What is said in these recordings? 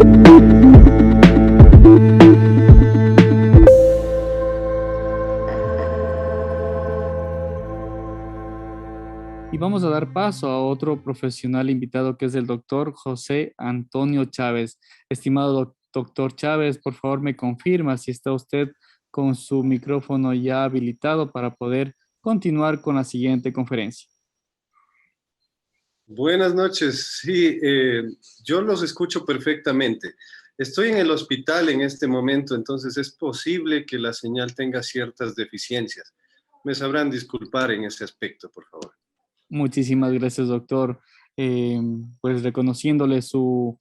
Y vamos a dar paso a otro profesional invitado que es el doctor José Antonio Chávez. Estimado doctor Chávez, por favor me confirma si está usted con su micrófono ya habilitado para poder continuar con la siguiente conferencia. Buenas noches, sí, yo los escucho perfectamente. Estoy en el hospital en este momento, entonces es posible que la señal tenga ciertas deficiencias. Me sabrán disculpar en ese aspecto, por favor. Muchísimas gracias, doctor. Pues reconociéndole su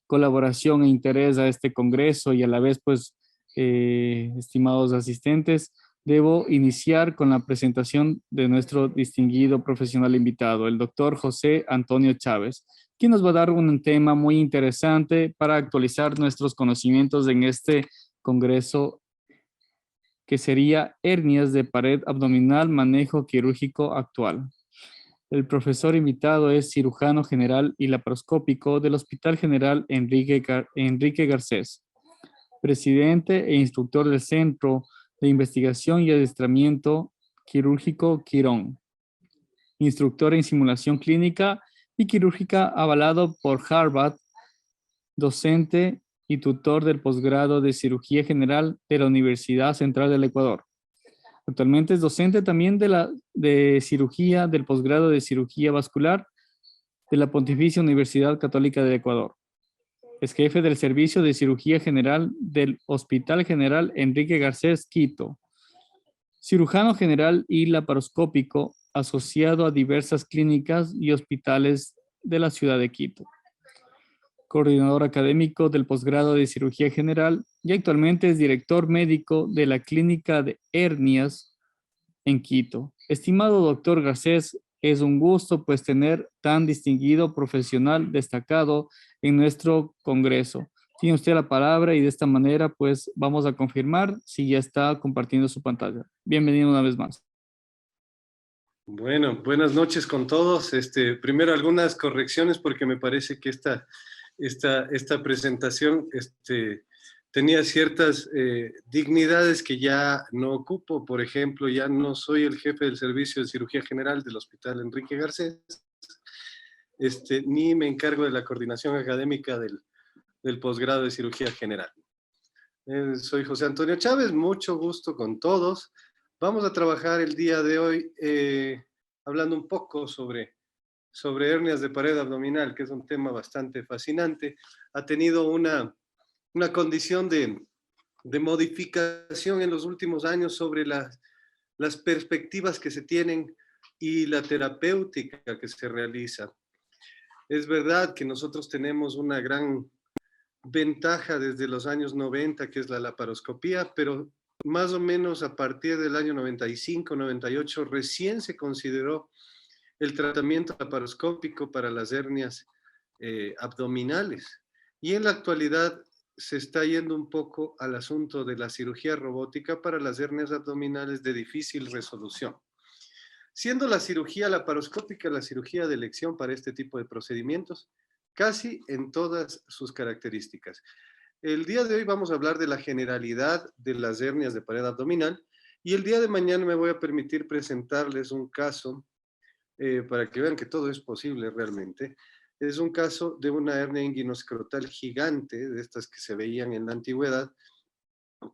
colaboración e interés a este congreso y a la vez, pues, estimados asistentes, debo iniciar con la presentación de nuestro distinguido profesional invitado, el doctor José Antonio Chávez, quien nos va a dar un tema muy interesante para actualizar nuestros conocimientos en este congreso, que sería hernias de pared abdominal, manejo quirúrgico actual. El profesor invitado es cirujano general y laparoscópico del Hospital General Enrique Garcés, presidente e instructor del Centro de Investigación y Adiestramiento Quirúrgico Quirón, instructor en simulación clínica y quirúrgica avalado por Harvard, docente y tutor del posgrado de Cirugía General de la Universidad Central del Ecuador. Actualmente es docente también de cirugía del posgrado de cirugía vascular de la Pontificia Universidad Católica del Ecuador. Es jefe del Servicio de Cirugía General del Hospital General Enrique Garcés, Quito. Cirujano general y laparoscópico asociado a diversas clínicas y hospitales de la ciudad de Quito. Coordinador académico del posgrado de cirugía general y actualmente es director médico de la Clínica de Hernias en Quito. Estimado doctor Garcés, es un gusto pues tener tan distinguido profesional destacado en nuestro congreso. Tiene usted la palabra y de esta manera pues vamos a confirmar si ya está compartiendo su pantalla. Bienvenido una vez más. Bueno, buenas noches con todos. Primero algunas correcciones porque me parece que esta presentación tenía ciertas dignidades que ya no ocupo. Por ejemplo, ya no soy el jefe del servicio de cirugía general del Hospital Enrique Garcés, ni me encargo de la coordinación académica del posgrado de cirugía general. Soy José Antonio Chávez, mucho gusto con todos. Vamos a trabajar el día de hoy hablando un poco sobre hernias de pared abdominal, que es un tema bastante fascinante. Ha tenido una condición de modificación en los últimos años sobre las perspectivas que se tienen y la terapéutica que se realiza. Es verdad que nosotros tenemos una gran ventaja desde los años 90, que es la laparoscopía, pero más o menos a partir del año 95, 98, recién se consideró el tratamiento laparoscópico para las hernias abdominales. Y en la actualidad se está yendo un poco al asunto de la cirugía robótica para las hernias abdominales de difícil resolución, siendo la cirugía laparoscópica la cirugía de elección para este tipo de procedimientos, casi en todas sus características. El día de hoy vamos a hablar de la generalidad de las hernias de pared abdominal y el día de mañana me voy a permitir presentarles un caso para que vean que todo es posible realmente. Es un caso de una hernia inguinoscrotal gigante, de estas que se veían en la antigüedad,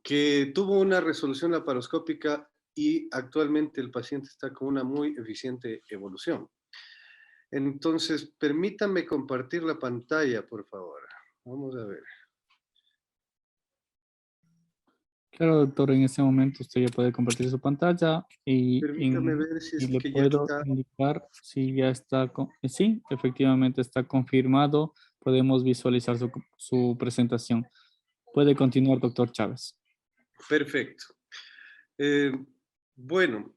que tuvo una resolución laparoscópica y actualmente el paciente está con una muy eficiente evolución. Entonces, permítanme compartir la pantalla, por favor. Vamos a ver. Claro, doctor, en este momento usted ya puede compartir su pantalla Permítame ver si y es le que ya puedo está. indicar si ya está, sí, efectivamente está confirmado. Podemos visualizar su presentación. Puede continuar, doctor Chávez. Perfecto. Eh, bueno,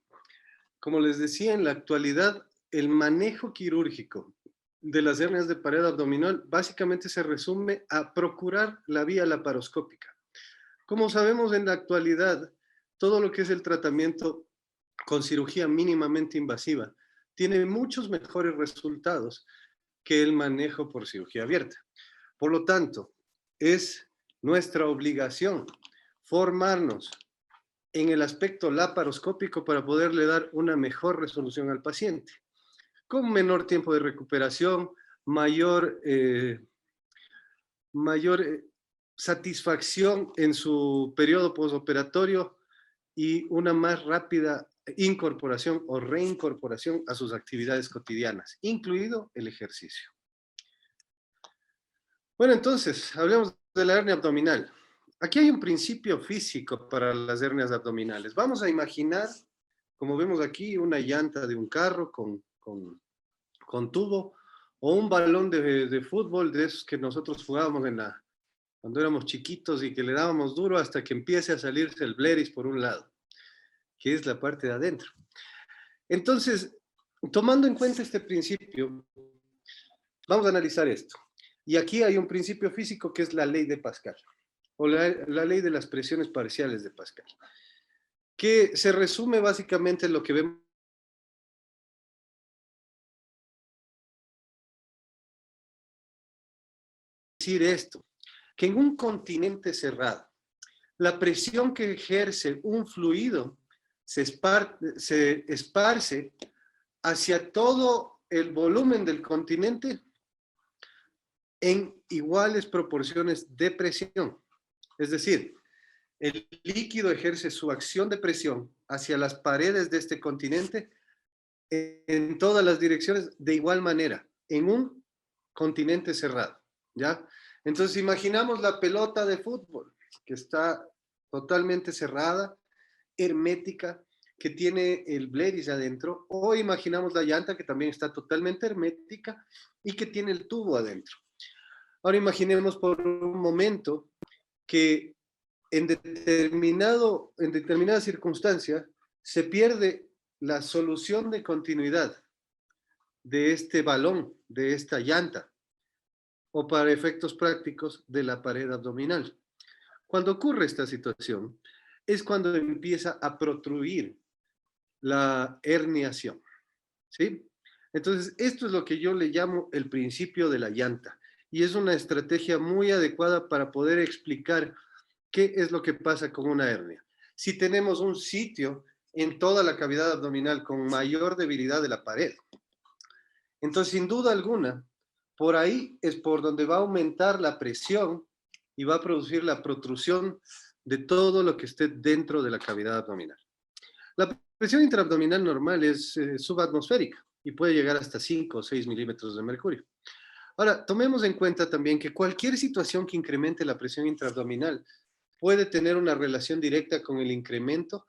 como les decía, en la actualidad, el manejo quirúrgico de las hernias de pared abdominal básicamente se resume a procurar la vía laparoscópica. Como sabemos en la actualidad, todo lo que es el tratamiento con cirugía mínimamente invasiva tiene muchos mejores resultados que el manejo por cirugía abierta. Por lo tanto, es nuestra obligación formarnos en el aspecto laparoscópico para poderle dar una mejor resolución al paciente, con menor tiempo de recuperación, mayor satisfacción en su periodo postoperatorio y una más rápida incorporación o reincorporación a sus actividades cotidianas, incluido el ejercicio. Bueno, entonces, hablemos de la hernia abdominal. Aquí hay un principio físico para las hernias abdominales. Vamos a imaginar, como vemos aquí, una llanta de un carro con tubo, o un balón de fútbol de esos que nosotros jugábamos cuando éramos chiquitos y que le dábamos duro hasta que empiece a salirse el bleris por un lado, que es la parte de adentro. Entonces, tomando en cuenta este principio, vamos a analizar esto. Y aquí hay un principio físico que es la ley de Pascal, o la ley de las presiones parciales de Pascal, que se resume básicamente en lo que vemos. Decir esto, que en un continente cerrado, la presión que ejerce un fluido se esparce hacia todo el volumen del continente en iguales proporciones de presión. Es decir, el líquido ejerce su acción de presión hacia las paredes de este continente en todas las direcciones de igual manera, en un continente cerrado, ¿ya? Entonces imaginamos la pelota de fútbol, que está totalmente cerrada, hermética, que tiene el bleris adentro, o imaginamos la llanta que también está totalmente hermética y que tiene el tubo adentro. Ahora imaginemos por un momento que en determinada circunstancia se pierde la solución de continuidad de este balón, de esta llanta, o para efectos prácticos de la pared abdominal. Cuando ocurre esta situación, es cuando empieza a protruir la herniación, ¿sí? Entonces, esto es lo que yo le llamo el principio de la llanta, y es una estrategia muy adecuada para poder explicar qué es lo que pasa con una hernia. Si tenemos un sitio en toda la cavidad abdominal con mayor debilidad de la pared, entonces, sin duda alguna, por ahí es por donde va a aumentar la presión y va a producir la protrusión de todo lo que esté dentro de la cavidad abdominal. La presión intraabdominal normal es subatmosférica y puede llegar hasta 5 o 6 milímetros de mercurio. Ahora, tomemos en cuenta también que cualquier situación que incremente la presión intraabdominal puede tener una relación directa con el incremento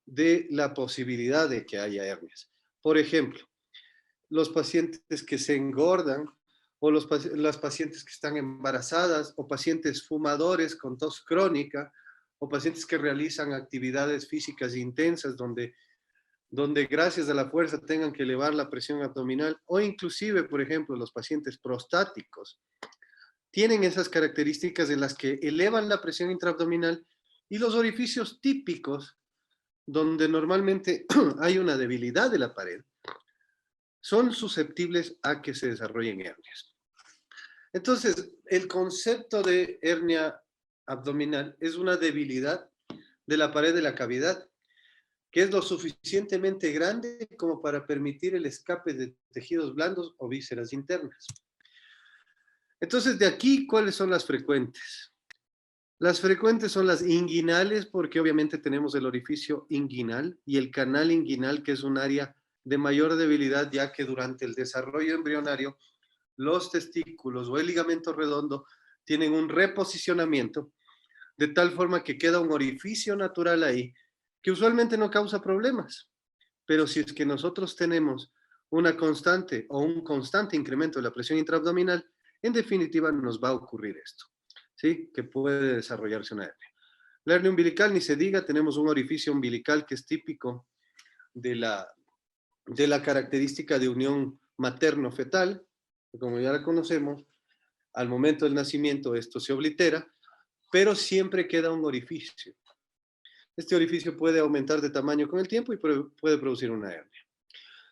de la posibilidad de que haya hernias. Por ejemplo, los pacientes que se engordan o las pacientes que están embarazadas o pacientes fumadores con tos crónica o pacientes que realizan actividades físicas intensas donde gracias a la fuerza tengan que elevar la presión abdominal o inclusive, por ejemplo, los pacientes prostáticos tienen esas características en las que elevan la presión intraabdominal y los orificios típicos donde normalmente hay una debilidad de la pared son susceptibles a que se desarrollen hernias. Entonces, el concepto de hernia abdominal es una debilidad de la pared de la cavidad, que es lo suficientemente grande como para permitir el escape de tejidos blandos o vísceras internas. Entonces, de aquí, ¿cuáles son las frecuentes? Las frecuentes son las inguinales, porque obviamente tenemos el orificio inguinal y el canal inguinal, que es un área de mayor debilidad, ya que durante el desarrollo embrionario, los testículos o el ligamento redondo tienen un reposicionamiento, de tal forma que queda un orificio natural ahí, que usualmente no causa problemas. Pero si es que nosotros tenemos una constante o un constante incremento de la presión intraabdominal, en definitiva nos va a ocurrir esto, ¿sí? Que puede desarrollarse una hernia. La hernia umbilical, ni se diga, tenemos un orificio umbilical que es típico de la característica de unión materno-fetal, que como ya la conocemos, al momento del nacimiento esto se oblitera, pero siempre queda un orificio. Este orificio puede aumentar de tamaño con el tiempo y puede producir una hernia.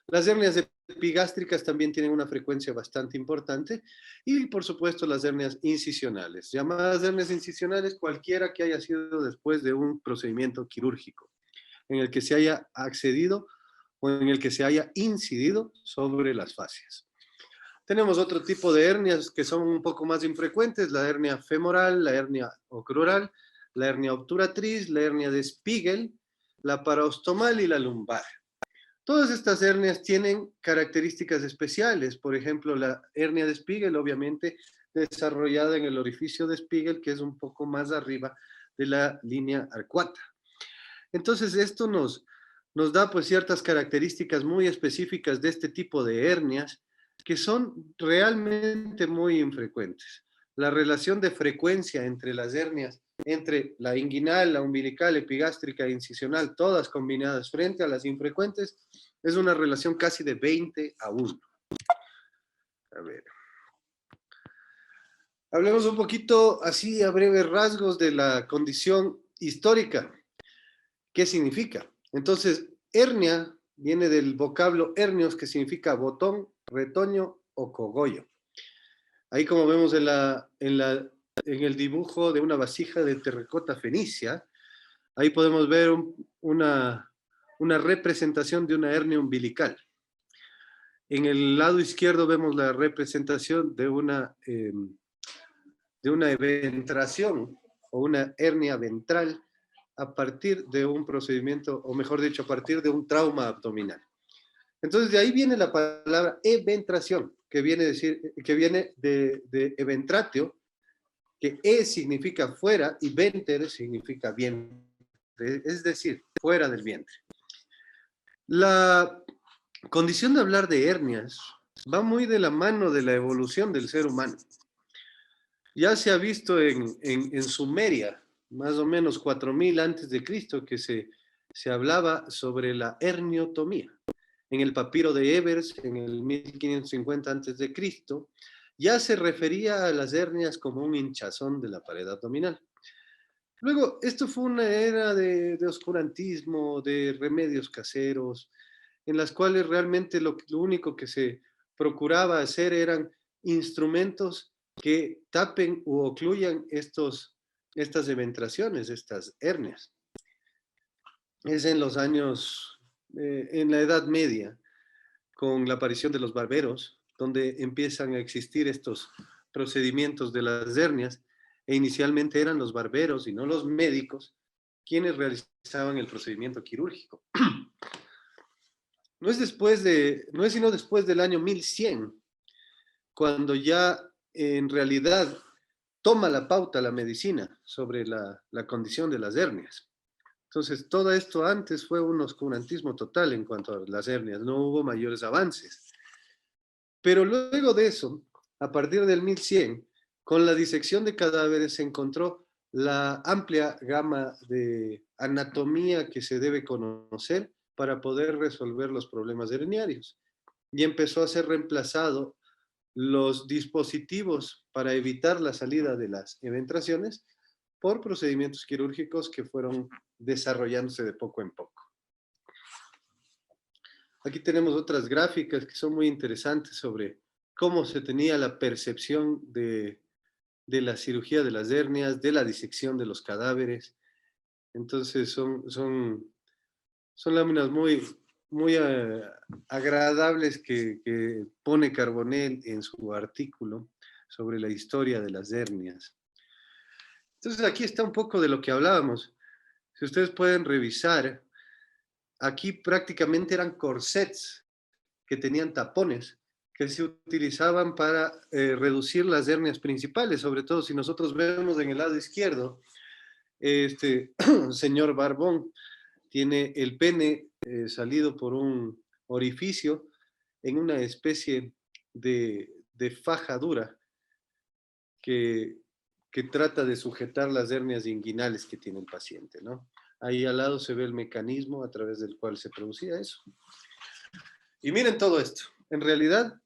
Las hernias epigástricas también tienen una frecuencia bastante importante y, por supuesto, las hernias incisionales. Llamadas hernias incisionales cualquiera que haya sido después de un procedimiento quirúrgico en el que se haya accedido o en el que se haya incidido sobre las fascias. Tenemos otro tipo de hernias que son un poco más infrecuentes, la hernia femoral, la hernia ocrural, la hernia obturatriz, la hernia de Spiegel, la paraostomal y la lumbar. Todas estas hernias tienen características especiales. Por ejemplo, la hernia de Spiegel, obviamente, desarrollada en el orificio de Spiegel, que es un poco más arriba de la línea arcuata. Entonces, esto nos da pues ciertas características muy específicas de este tipo de hernias que son realmente muy infrecuentes. La relación de frecuencia entre las hernias, entre la inguinal, la umbilical, epigástrica e incisional, todas combinadas frente a las infrecuentes, es una relación casi de 20-1. A ver. Hablemos un poquito así a breves rasgos de la condición histórica. ¿Qué significa? Entonces, hernia viene del vocablo hernios, que significa botón, retoño o cogollo. Ahí como vemos en el dibujo de una vasija de terracota fenicia, ahí podemos ver una representación de una hernia umbilical. En el lado izquierdo vemos la representación de una eventración o una hernia ventral a partir de un procedimiento, o mejor dicho, a partir de un trauma abdominal. Entonces, de ahí viene la palabra eventración, que viene de eventratio, que significa fuera y venter significa vientre, es decir, fuera del vientre. La condición de hablar de hernias va muy de la mano de la evolución del ser humano. Ya se ha visto en Sumeria, más o menos 4000 antes de Cristo, que se hablaba sobre la herniotomía. En el papiro de Ebers, en el 1550 antes de Cristo, ya se refería a las hernias como un hinchazón de la pared abdominal. Luego, esto fue una era de oscurantismo, de remedios caseros, en las cuales realmente lo único que se procuraba hacer eran instrumentos que tapen u ocluyan estas eventraciones, estas hernias. Es en los años, en la Edad Media, con la aparición de los barberos, donde empiezan a existir estos procedimientos de las hernias, e inicialmente eran los barberos y no los médicos quienes realizaban el procedimiento quirúrgico. No es sino después del año 1100, cuando ya en realidad toma la pauta la medicina sobre la condición de las hernias. Entonces, todo esto antes fue un oscurantismo total en cuanto a las hernias, no hubo mayores avances. Pero luego de eso, a partir del 1100, con la disección de cadáveres se encontró la amplia gama de anatomía que se debe conocer para poder resolver los problemas herniarios. Y empezó a ser reemplazado los dispositivos para evitar la salida de las eventraciones por procedimientos quirúrgicos que fueron desarrollándose de poco en poco. Aquí tenemos otras gráficas que son muy interesantes sobre cómo se tenía la percepción de la cirugía de las hernias, de la disección de los cadáveres. Entonces son láminas muy agradables que pone Carbonell en su artículo sobre la historia de las hernias. Entonces aquí está un poco de lo que hablábamos. Si ustedes pueden revisar, aquí prácticamente eran corsets que tenían tapones que se utilizaban para reducir las hernias principales, sobre todo si nosotros vemos en el lado izquierdo, este señor Barbón tiene el pene salido por un orificio en una especie de fajadura que trata de sujetar las hernias inguinales que tiene el paciente, ¿no? Ahí al lado se ve el mecanismo a través del cual se producía eso. Y miren todo esto. En realidad,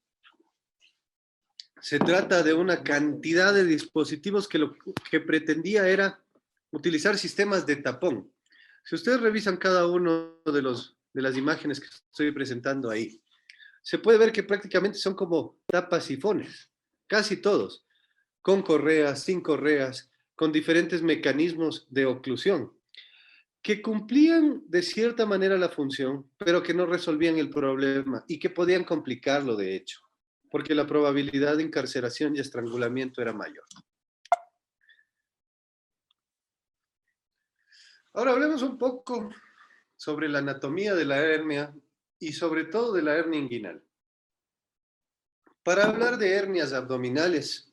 se trata de una cantidad de dispositivos que lo que pretendía era utilizar sistemas de tapón. Si ustedes revisan cada uno de las imágenes que estoy presentando ahí, se puede ver que prácticamente son como tapas sifones, casi todos, con correas, sin correas, con diferentes mecanismos de oclusión, que cumplían de cierta manera la función, pero que no resolvían el problema y que podían complicarlo de hecho, porque la probabilidad de encarceración y estrangulamiento era mayor. Ahora hablemos un poco sobre la anatomía de la hernia y sobre todo de la hernia inguinal. Para hablar de hernias abdominales,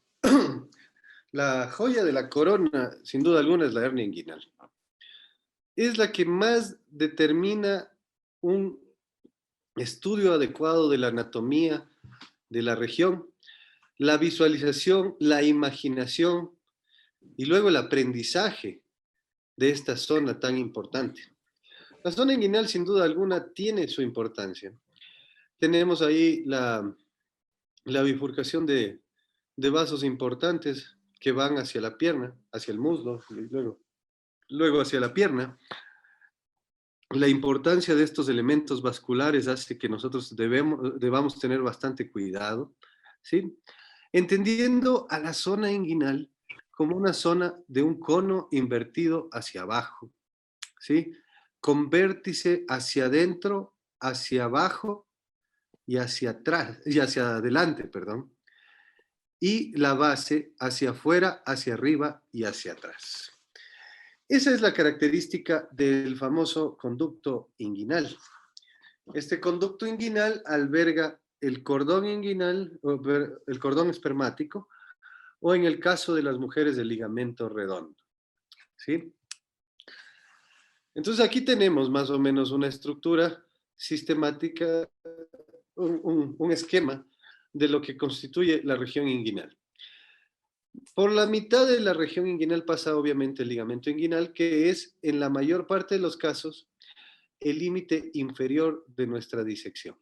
la joya de la corona, sin duda alguna, es la hernia inguinal. Es la que más determina un estudio adecuado de la anatomía de la región, la visualización, la imaginación y luego el aprendizaje de esta zona tan importante. La zona inguinal, sin duda alguna, tiene su importancia. Tenemos ahí la bifurcación de vasos importantes que van hacia la pierna, hacia el muslo, y luego hacia la pierna. La importancia de estos elementos vasculares hace que nosotros debamos tener bastante cuidado, ¿sí? Entendiendo a la zona inguinal como una zona de un cono invertido hacia abajo, ¿sí? Con vértice hacia adentro, hacia abajo y hacia atrás, y hacia adelante, perdón. Y la base hacia afuera, hacia arriba y hacia atrás. Esa es la característica del famoso conducto inguinal. Este conducto inguinal alberga el cordón inguinal, el cordón espermático, o en el caso de las mujeres, el ligamento redondo. ¿Sí? Entonces aquí tenemos más o menos una estructura sistemática, un esquema de lo que constituye la región inguinal. Por la mitad de la región inguinal pasa obviamente el ligamento inguinal, que es en la mayor parte de los casos el límite inferior de nuestra disección.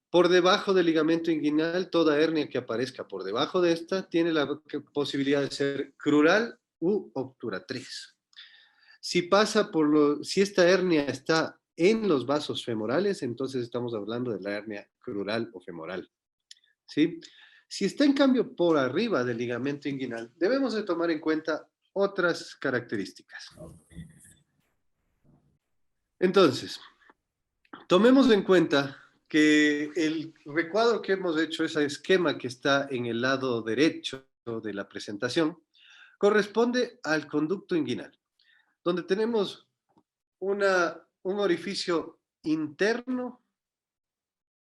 Por debajo del ligamento inguinal, toda hernia que aparezca por debajo de esta tiene la posibilidad de ser crural u obturatriz. Si esta hernia está en los vasos femorales, entonces estamos hablando de la hernia crural o femoral. ¿Sí? Si está en cambio por arriba del ligamento inguinal, debemos de tomar en cuenta otras características. Entonces, tomemos en cuenta que el recuadro que hemos hecho, ese esquema que está en el lado derecho de la presentación, corresponde al conducto inguinal, donde tenemos un orificio interno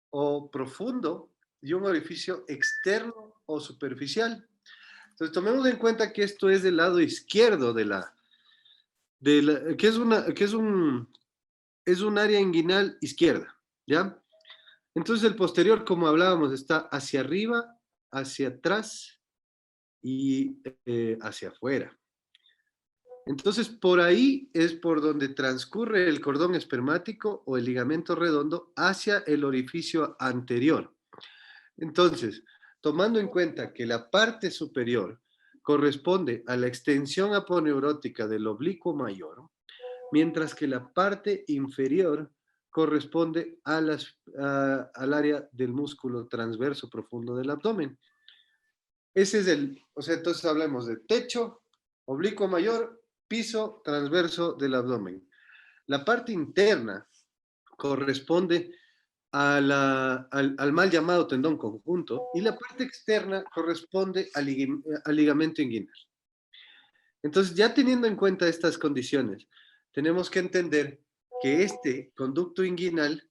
o profundo y un orificio externo o superficial. Entonces, tomemos en cuenta que esto es del lado izquierdo que es un área inguinal izquierda, ¿ya? Entonces, el posterior, como hablábamos, está hacia arriba, hacia atrás y hacia afuera. Entonces, por ahí es por donde transcurre el cordón espermático o el ligamento redondo hacia el orificio anterior. Entonces, tomando en cuenta que la parte superior corresponde a la extensión aponeurótica del oblicuo mayor, mientras que la parte inferior corresponde al área del músculo transverso profundo del abdomen. Ese es entonces hablamos de techo, oblicuo mayor, piso transverso del abdomen. La parte interna corresponde al mal llamado tendón conjunto y la parte externa corresponde al ligamento inguinal. Entonces, ya teniendo en cuenta estas condiciones, tenemos que entender que este conducto inguinal,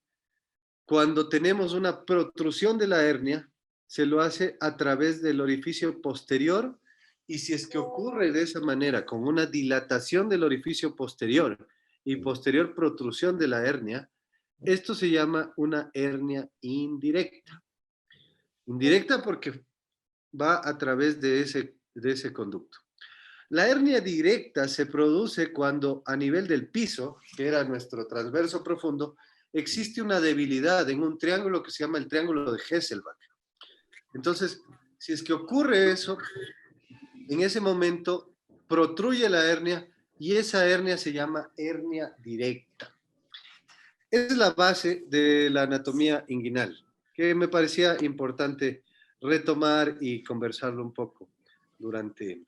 cuando tenemos una protrusión de la hernia, se lo hace a través del orificio posterior, y si es que ocurre de esa manera, con una dilatación del orificio posterior y posterior protrusión de la hernia, esto se llama una hernia indirecta. Indirecta porque va a través de ese conducto. La hernia directa se produce cuando a nivel del piso, que era nuestro transverso profundo, existe una debilidad en un triángulo que se llama el triángulo de Hesselbach. Entonces, si es que ocurre eso, en ese momento protruye la hernia y esa hernia se llama hernia directa. Esa es la base de la anatomía inguinal. que me parecía importante retomar y conversarlo un poco durante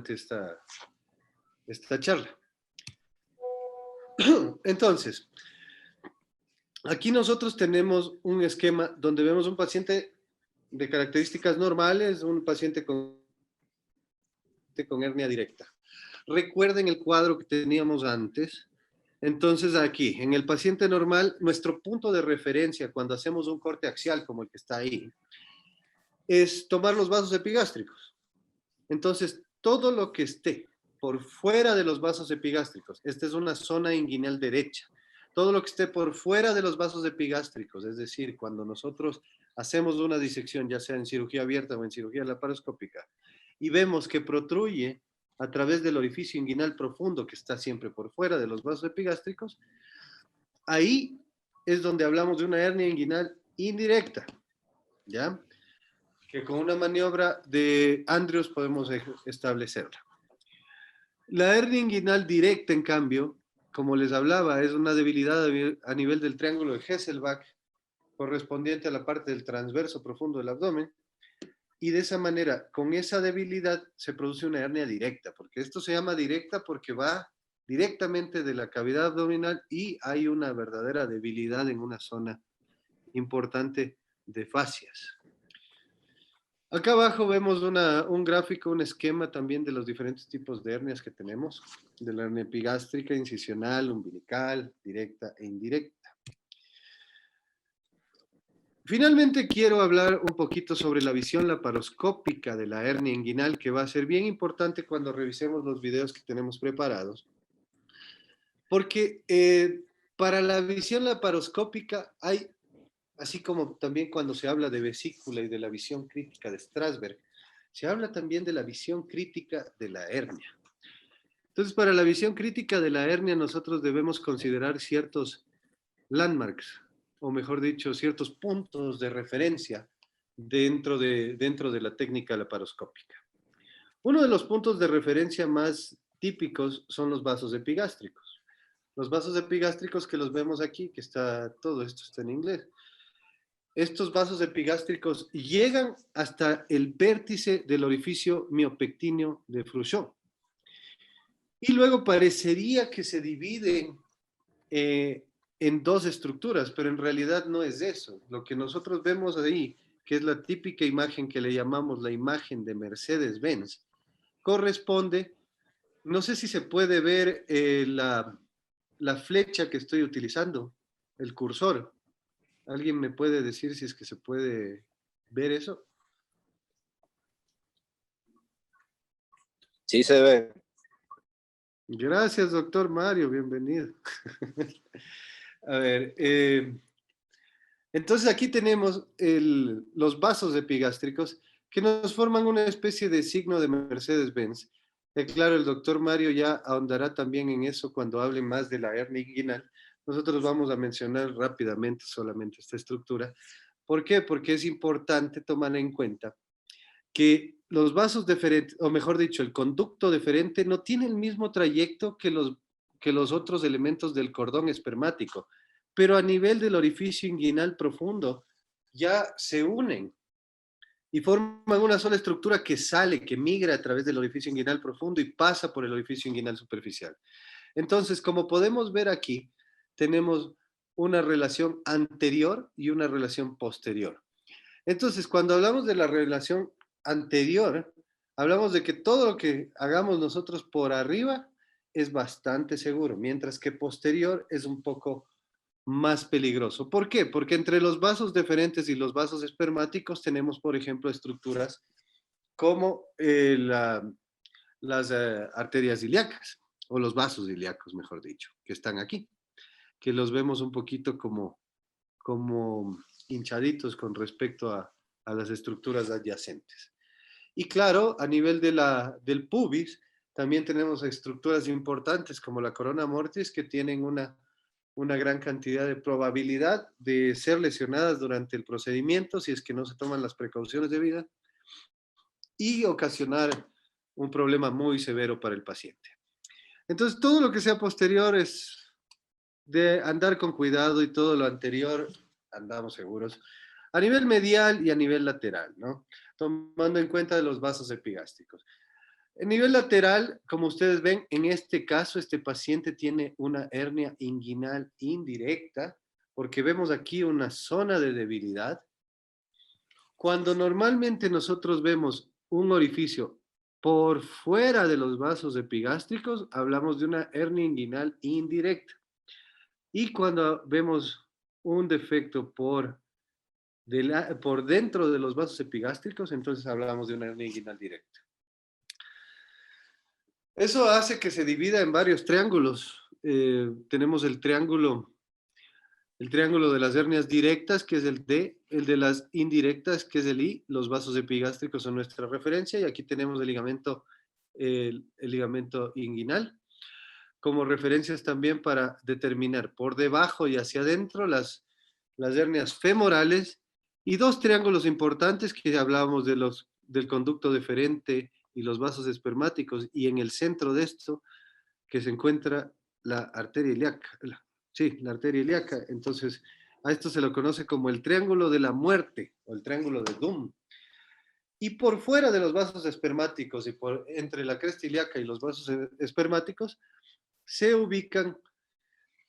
esta charla. Entonces, aquí nosotros tenemos un esquema donde vemos un paciente de características normales, un paciente con hernia directa. Recuerden el cuadro que teníamos antes. Entonces aquí, en el paciente normal, nuestro punto de referencia cuando hacemos un corte axial como el que está ahí, es tomar los vasos epigástricos. Entonces, todo lo que esté por fuera de los vasos epigástricos, esta es una zona inguinal derecha, todo lo que esté por fuera de los vasos epigástricos, es decir, cuando nosotros hacemos una disección, ya sea en cirugía abierta o en cirugía laparoscópica, y vemos que protruye a través del orificio inguinal profundo que está siempre por fuera de los vasos epigástricos, ahí es donde hablamos de una hernia inguinal indirecta, ¿ya? Que con una maniobra de Andrews podemos establecerla. La hernia inguinal directa, en cambio, como les hablaba, es una debilidad a nivel del triángulo de Hesselbach, correspondiente a la parte del transverso profundo del abdomen, y de esa manera, con esa debilidad, se produce una hernia directa, porque esto se llama directa porque va directamente de la cavidad abdominal y hay una verdadera debilidad en una zona importante de fascias. Acá abajo vemos un gráfico, un esquema también de los diferentes tipos de hernias que tenemos, de la hernia epigástrica, incisional, umbilical, directa e indirecta. Finalmente quiero hablar un poquito sobre la visión laparoscópica de la hernia inguinal, que va a ser bien importante cuando revisemos los videos que tenemos preparados, porque para la visión laparoscópica hay, así como también cuando se habla de vesícula y de la visión crítica de Strasberg, se habla también de la visión crítica de la hernia. Entonces, para la visión crítica de la hernia, nosotros debemos considerar ciertos landmarks, o mejor dicho, ciertos puntos de referencia dentro de la técnica laparoscópica. Uno de los puntos de referencia más típicos son los vasos epigástricos. Los vasos epigástricos que los vemos aquí, que está, todo esto está en inglés. Estos vasos epigástricos llegan hasta el vértice del orificio miopectíneo de Frouchon. Y luego parecería que se dividen en dos estructuras, pero en realidad no es eso. Lo que nosotros vemos ahí, que es la típica imagen que le llamamos la imagen de Mercedes-Benz, corresponde, no sé si se puede ver la flecha que estoy utilizando, el cursor. ¿Alguien me puede decir si es que se puede ver eso? Sí se ve. Gracias, doctor Mario, bienvenido. A ver, entonces aquí tenemos los vasos epigástricos que nos forman una especie de signo de Mercedes-Benz. Claro, el doctor Mario ya ahondará también en eso cuando hable más de la hernia inguinal. Nosotros vamos a mencionar rápidamente solamente esta estructura. ¿Por qué? Porque es importante tomar en cuenta que los vasos deferentes, o mejor dicho, el conducto deferente no tiene el mismo trayecto que los otros elementos del cordón espermático, pero a nivel del orificio inguinal profundo ya se unen y forman una sola estructura que sale, que migra a través del orificio inguinal profundo y pasa por el orificio inguinal superficial. Entonces, como podemos ver aquí, tenemos una relación anterior y una relación posterior. Entonces, cuando hablamos de la relación anterior, hablamos de que todo lo que hagamos nosotros por arriba es bastante seguro, mientras que posterior es un poco más peligroso. ¿Por qué? Porque entre los vasos deferentes y los vasos espermáticos tenemos, por ejemplo, estructuras como las arterias ilíacas, o los vasos ilíacos, mejor dicho, que están aquí, que los vemos un poquito como hinchaditos con respecto a las estructuras adyacentes. Y claro, a nivel del pubis, también tenemos estructuras importantes como la corona mortis que tienen una gran cantidad de probabilidad de ser lesionadas durante el procedimiento si es que no se toman las precauciones debidas y ocasionar un problema muy severo para el paciente. Entonces, todo lo que sea posterior es de andar con cuidado y todo lo anterior andamos seguros. a nivel medial y a nivel lateral, ¿no? Tomando en cuenta de los vasos epigástricos. En nivel lateral, como ustedes ven, en este caso, este paciente tiene una hernia inguinal indirecta, porque vemos aquí una zona de debilidad. Cuando normalmente nosotros vemos un orificio por fuera de los vasos epigástricos, hablamos de una hernia inguinal indirecta. Y cuando vemos un defecto por dentro de los vasos epigástricos, entonces hablamos de una hernia inguinal directa. Eso hace que se divida en varios triángulos. Tenemos el triángulo de las hernias directas, que es el D, el de las indirectas, que es el I. Los vasos epigástricos son nuestra referencia, y aquí tenemos el ligamento inguinal como referencias también para determinar por debajo y hacia adentro las hernias femorales, y dos triángulos importantes que hablábamos del conducto deferente y los vasos espermáticos, y en el centro de esto que se encuentra la arteria ilíaca. Sí, la arteria ilíaca. Entonces, a esto se lo conoce como el triángulo de la muerte o el triángulo de Doom. Y por fuera de los vasos espermáticos y entre la cresta ilíaca y los vasos espermáticos se ubican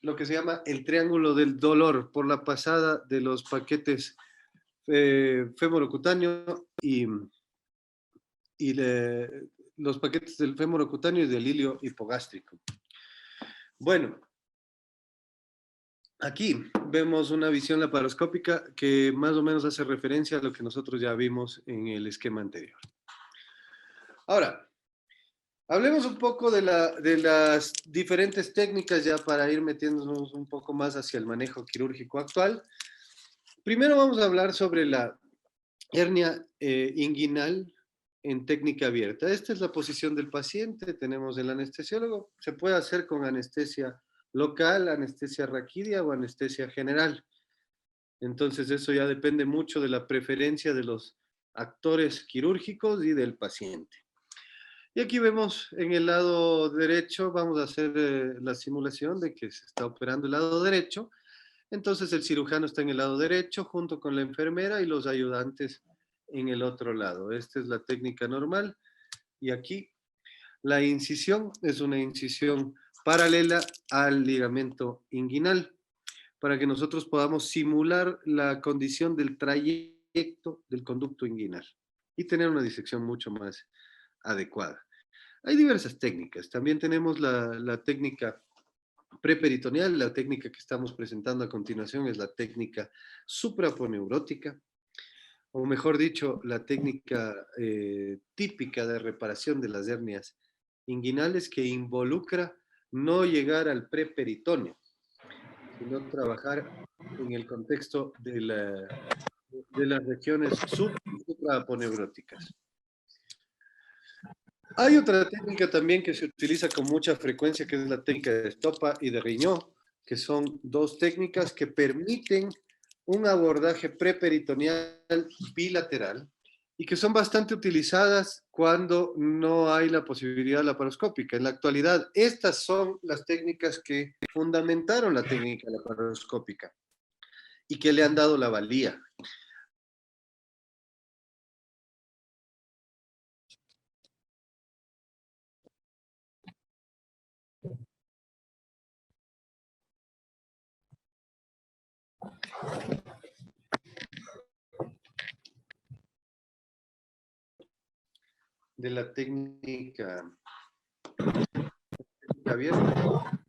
lo que se llama el triángulo del dolor por la pasada de los paquetes femorocutáneo y los paquetes del femorocutáneo y del hilio hipogástrico. Bueno, aquí vemos una visión laparoscópica que más o menos hace referencia a lo que nosotros ya vimos en el esquema anterior. Ahora, hablemos un poco de las diferentes técnicas ya para ir metiéndonos un poco más hacia el manejo quirúrgico actual. Primero vamos a hablar sobre la hernia inguinal en técnica abierta. Esta es la posición del paciente, tenemos el anestesiólogo, se puede hacer con anestesia local, anestesia raquídea o anestesia general. Entonces eso ya depende mucho de la preferencia de los actores quirúrgicos y del paciente. Y aquí vemos en el lado derecho, vamos a hacer la simulación de que se está operando el lado derecho. Entonces el cirujano está en el lado derecho junto con la enfermera y los ayudantes en el otro lado. Esta es la técnica normal. Y aquí la incisión es una incisión paralela al ligamento inguinal para que nosotros podamos simular la condición del trayecto del conducto inguinal y tener una disección mucho más adecuada. Hay diversas técnicas. También tenemos la técnica preperitoneal. La técnica que estamos presentando a continuación es la técnica supraponeurótica, o mejor dicho, la técnica típica de reparación de las hernias inguinales, que involucra no llegar al preperitoneo, sino trabajar en el contexto de las regiones supraponeuróticas. Hay otra técnica también que se utiliza con mucha frecuencia, que es la técnica de Estopa y de Riñó, que son dos técnicas que permiten un abordaje preperitoneal bilateral y que son bastante utilizadas cuando no hay la posibilidad laparoscópica. En la actualidad, estas son las técnicas que fundamentaron la técnica laparoscópica y que le han dado la valía. De la técnica abierta.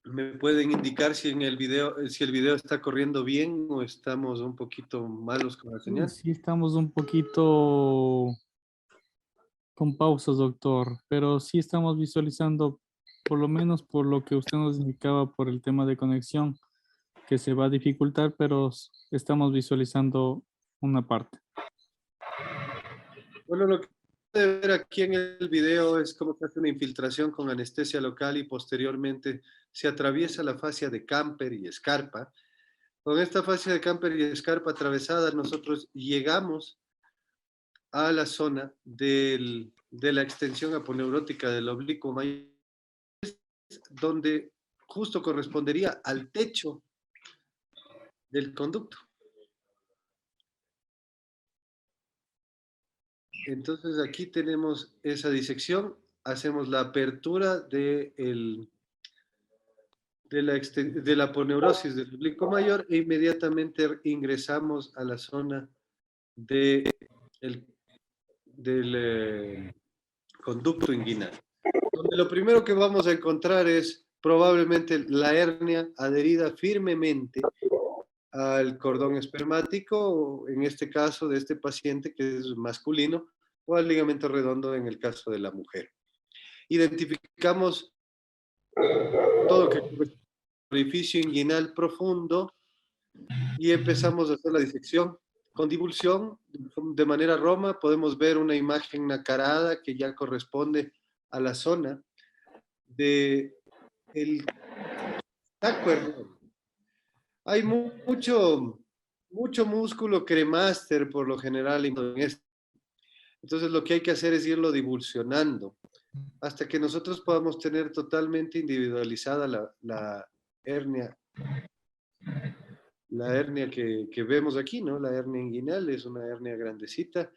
¿Me pueden indicar si el video está corriendo bien o estamos un poquito malos con la señal? Sí, estamos un poquito con pausas, doctor, pero sí estamos visualizando, por lo menos por lo que usted nos indicaba por el tema de conexión, que se va a dificultar, pero estamos visualizando una parte. Bueno, lo que puede ver aquí en el video es cómo se hace una infiltración con anestesia local y posteriormente se atraviesa la fascia de Camper y Scarpa. Con esta fascia de Camper y Scarpa atravesada, nosotros llegamos a la zona de la extensión aponeurótica del oblicuo mayor, donde justo correspondería al techo del conducto. Entonces aquí tenemos esa disección, hacemos la apertura de la aponeurosis del oblicuo mayor e inmediatamente ingresamos a la zona del conducto inguinal. Donde lo primero que vamos a encontrar es probablemente la hernia adherida firmemente al cordón espermático, en este caso de este paciente que es masculino, o al ligamento redondo en el caso de la mujer. Identificamos todo lo que es el orificio inguinal profundo y empezamos a hacer la disección. Con divulsión, de manera roma, podemos ver una imagen nacarada que ya corresponde a la zona del saco herniano. Hay mucho músculo cremaster por lo general en esto. Entonces lo que hay que hacer es irlo divulsionando hasta que nosotros podamos tener totalmente individualizada la hernia. La hernia que vemos aquí, ¿no? La hernia inguinal es una hernia grandecita.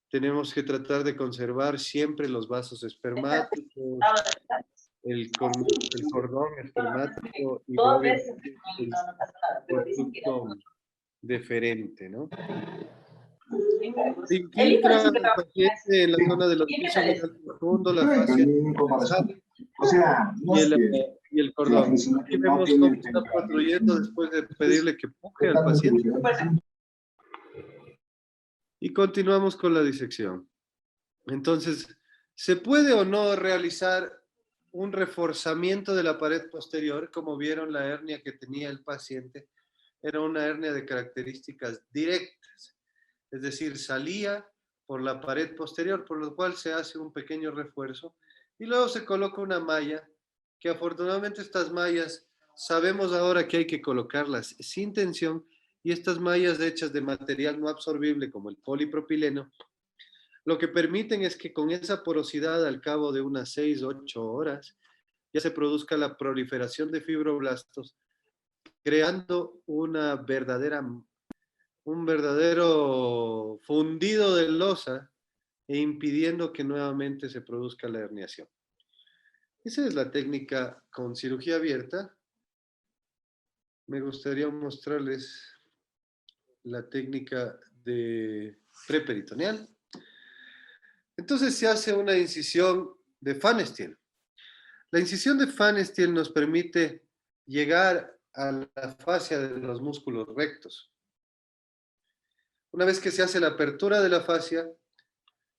Tenemos que tratar de conservar siempre los vasos espermáticos, el cordón espermático y obviamente el conducto deferente, ¿no? Se infiltra el paciente en la zona del orificio inguinal profundo, la fascia nasal y el cordón. Aquí vemos cómo está protruyendo después de pedirle que puje al paciente. Y continuamos con la disección. Entonces, ¿se puede o no realizar un reforzamiento de la pared posterior? Como vieron, la hernia que tenía el paciente era una hernia de características directas. Es decir, salía por la pared posterior, por lo cual se hace un pequeño refuerzo y luego se coloca una malla, que afortunadamente estas mallas sabemos ahora que hay que colocarlas sin tensión, y estas mallas hechas de material no absorbible como el polipropileno, lo que permiten es que con esa porosidad al cabo de unas 6 o 8 horas ya se produzca la proliferación de fibroblastos, creando un verdadero fundido de losa e impidiendo que nuevamente se produzca la herniación. Esa es la técnica con cirugía abierta. Me gustaría mostrarles la técnica de preperitoneal. Entonces se hace una incisión de Pfannenstiel. La incisión de Pfannenstiel nos permite llegar a la fascia de los músculos rectos. Una vez que se hace la apertura de la fascia,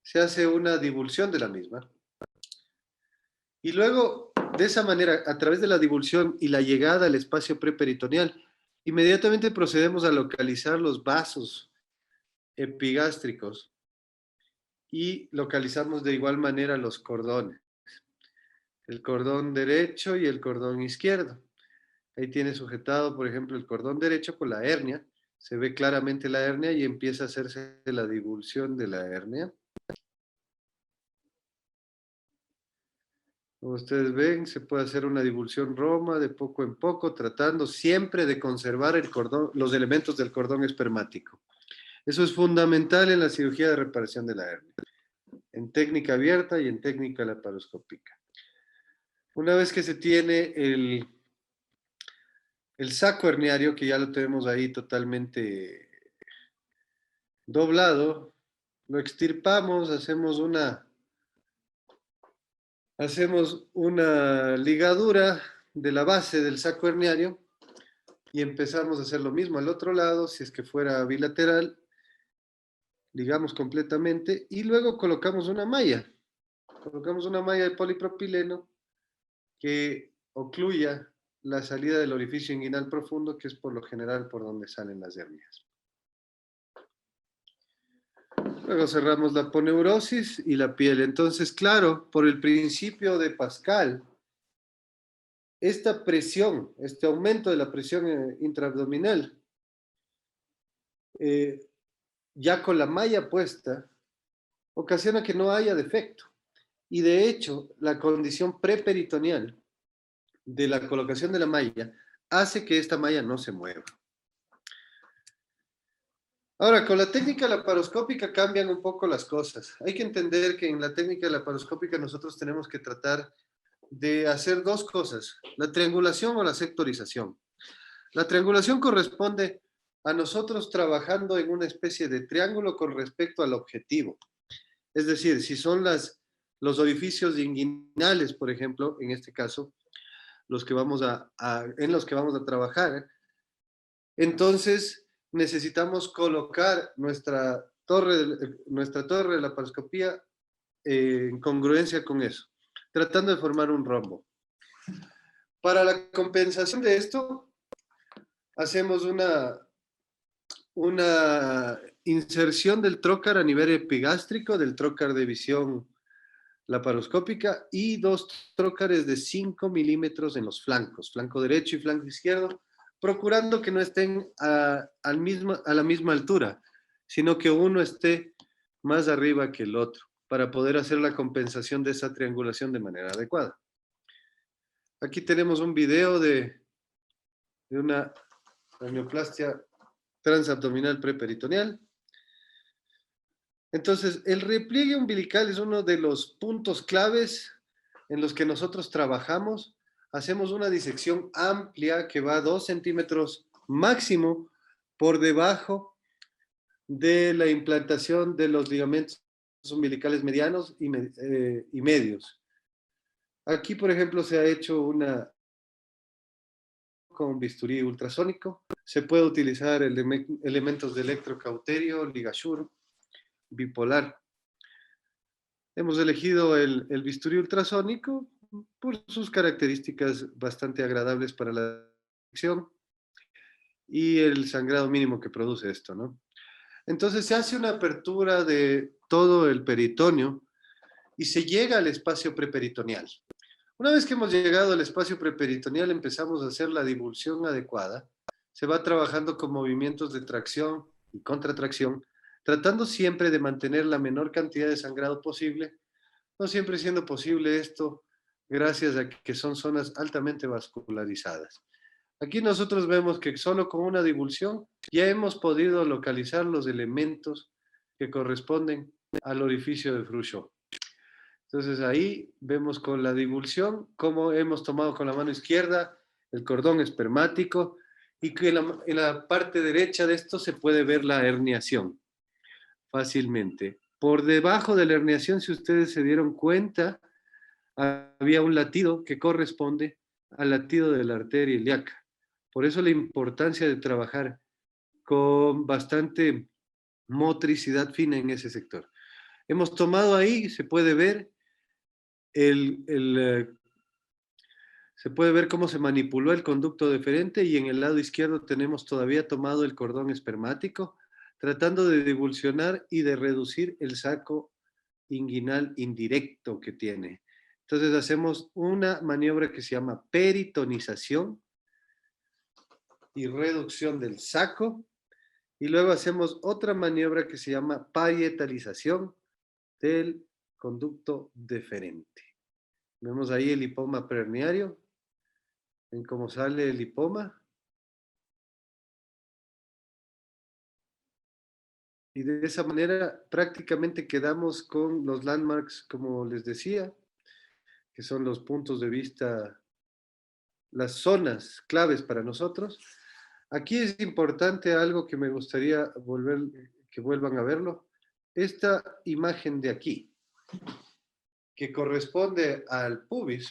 se hace una divulsión de la misma. Y luego, de esa manera, a través de la divulsión y la llegada al espacio preperitoneal, inmediatamente procedemos a localizar los vasos epigástricos y localizamos de igual manera los cordones, el cordón derecho y el cordón izquierdo. Ahí tiene sujetado, por ejemplo, el cordón derecho con la hernia. Se ve claramente la hernia y empieza a hacerse la divulsión de la hernia. Como ustedes ven, se puede hacer una divulsión roma de poco en poco, tratando siempre de conservar el cordón, los elementos del cordón espermático. Eso es fundamental en la cirugía de reparación de la hernia, en técnica abierta y en técnica laparoscópica. Una vez que se tiene el saco herniario, que ya lo tenemos ahí totalmente doblado, lo extirpamos, hacemos una ligadura de la base del saco herniario y empezamos a hacer lo mismo al otro lado. Si es que fuera bilateral, ligamos completamente y luego colocamos una malla de polipropileno que ocluya la salida del orificio inguinal profundo, que es por lo general por donde salen las hernias. Luego cerramos la aponeurosis y la piel. Entonces, claro, por el principio de Pascal, esta presión, este aumento de la presión intraabdominal, ya con la malla puesta, ocasiona que no haya defecto. Y de hecho, la condición preperitoneal de la colocación de la malla hace que esta malla no se mueva. Ahora, con la técnica laparoscópica cambian un poco las cosas. Hay que entender que en la técnica laparoscópica nosotros tenemos que tratar de hacer dos cosas, la triangulación o la sectorización. La triangulación corresponde a nosotros trabajando en una especie de triángulo con respecto al objetivo. Es decir, si son los orificios inguinales, por ejemplo, en este caso, los que en los que vamos a trabajar, entonces necesitamos colocar nuestra torre de laparoscopía en congruencia con eso, tratando de formar un rombo. Para la compensación de esto, hacemos una inserción del trocar a nivel epigástrico, del trocar de visión laparoscópica, y dos trócares de 5 milímetros en los flancos, flanco derecho y flanco izquierdo, procurando que no estén a la misma altura, sino que uno esté más arriba que el otro, para poder hacer la compensación de esa triangulación de manera adecuada. Aquí tenemos un video de una hernioplastia transabdominal preperitoneal. Entonces, el repliegue umbilical es uno de los puntos claves en los que nosotros trabajamos. Hacemos una disección amplia que va a 2 centímetros máximo por debajo de la implantación de los ligamentos umbilicales medianos y medios. Aquí, por ejemplo, se ha hecho una con bisturí ultrasónico. Se puede utilizar elementos de electrocauterio, ligasure, bipolar. Hemos elegido el bisturí ultrasónico por sus características bastante agradables para la detección y el sangrado mínimo que produce esto, ¿no? Entonces se hace una apertura de todo el peritoneo y se llega al espacio preperitoneal. Una vez que hemos llegado al espacio preperitoneal, empezamos a hacer la divulsión adecuada. Se va trabajando con movimientos de tracción y contratracción, tratando siempre de mantener la menor cantidad de sangrado posible, no siempre siendo posible esto gracias a que son zonas altamente vascularizadas. Aquí nosotros vemos que solo con una divulsión ya hemos podido localizar los elementos que corresponden al orificio de Fruscio. Entonces ahí vemos con la divulsión cómo hemos tomado con la mano izquierda el cordón espermático y que en la parte derecha de esto se puede ver la herniación fácilmente. Por debajo de la herniación, si ustedes se dieron cuenta, había un latido que corresponde al latido de la arteria ilíaca. Por eso la importancia de trabajar con bastante motricidad fina en ese sector. Hemos tomado ahí, se puede ver se puede ver cómo se manipuló el conducto deferente y en el lado izquierdo tenemos todavía tomado el cordón espermático, tratando de divulsionar y de reducir el saco inguinal indirecto que tiene. Entonces hacemos una maniobra que se llama peritonización y reducción del saco, y luego hacemos otra maniobra que se llama parietalización del conducto deferente. Vemos ahí el lipoma preherniario, en cómo sale el lipoma. Y de esa manera prácticamente quedamos con los landmarks, como les decía, que son los puntos de vista, las zonas claves para nosotros. Aquí es importante algo que me gustaría que vuelvan a verlo. Esta imagen de aquí, que corresponde al pubis,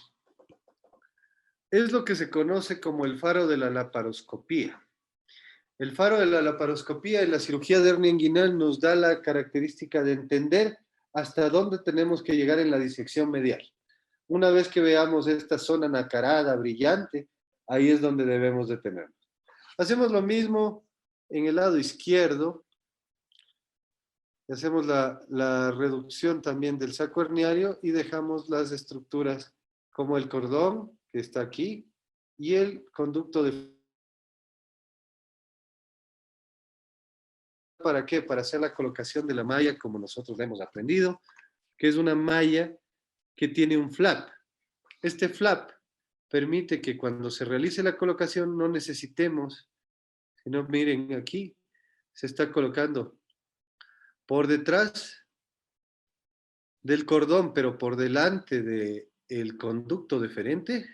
es lo que se conoce como el faro de la laparoscopía. El faro de la laparoscopía en la cirugía de hernia inguinal nos da la característica de entender hasta dónde tenemos que llegar en la disección medial. Una vez que veamos esta zona nacarada, brillante, ahí es donde debemos detenernos. Hacemos lo mismo en el lado izquierdo. Hacemos la reducción también del saco herniario y dejamos las estructuras como el cordón, que está aquí, y el conducto de... ¿Para qué? Para hacer la colocación de la malla como nosotros la hemos aprendido, que es una malla que tiene un flap. Este flap permite que cuando se realice la colocación no necesitemos, sino miren aquí, se está colocando por detrás del cordón, pero por delante del conducto deferente,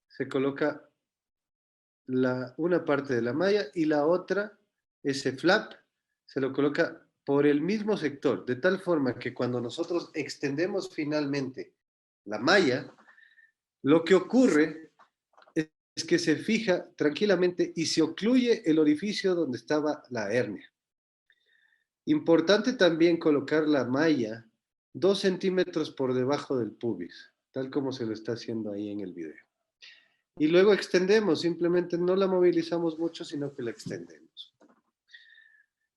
se coloca una parte de la malla y la otra, ese flap, se lo coloca por el mismo sector, de tal forma que cuando nosotros extendemos finalmente la malla, lo que ocurre es que se fija tranquilamente y se ocluye el orificio donde estaba la hernia. Importante también colocar la malla 2 centímetros por debajo del pubis, tal como se lo está haciendo ahí en el video. Y luego extendemos, simplemente no la movilizamos mucho, sino que la extendemos.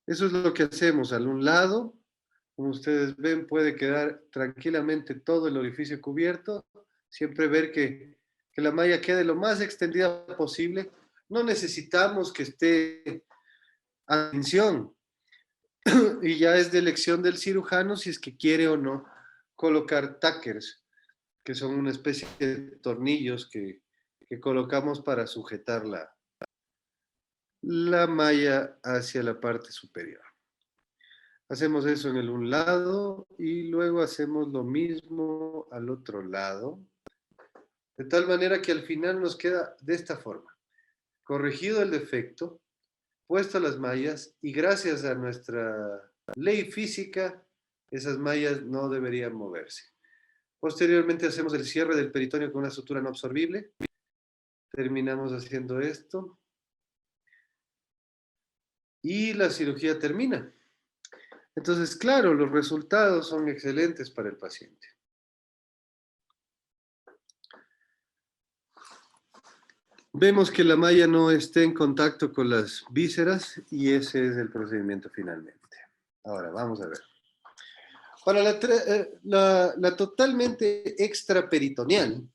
Eso es lo que hacemos. Al un lado, como ustedes ven, puede quedar tranquilamente todo el orificio cubierto. Siempre ver que la malla quede lo más extendida posible. No necesitamos que esté a tensión. Y ya es de elección del cirujano si es que quiere o no colocar tackers, que son una especie de tornillos que colocamos para sujetar la malla hacia la parte superior. Hacemos eso en el un lado y luego hacemos lo mismo al otro lado, de tal manera que al final nos queda de esta forma. Corregido el defecto, puesto las mallas y gracias a nuestra ley física, esas mallas no deberían moverse. Posteriormente hacemos el cierre del peritoneo con una sutura no absorbible. Terminamos haciendo esto. Y la cirugía termina. Entonces, claro, los resultados son excelentes para el paciente. Vemos que la malla no esté en contacto con las vísceras y ese es el procedimiento finalmente. Ahora, vamos a ver. Para la totalmente extraperitoneal,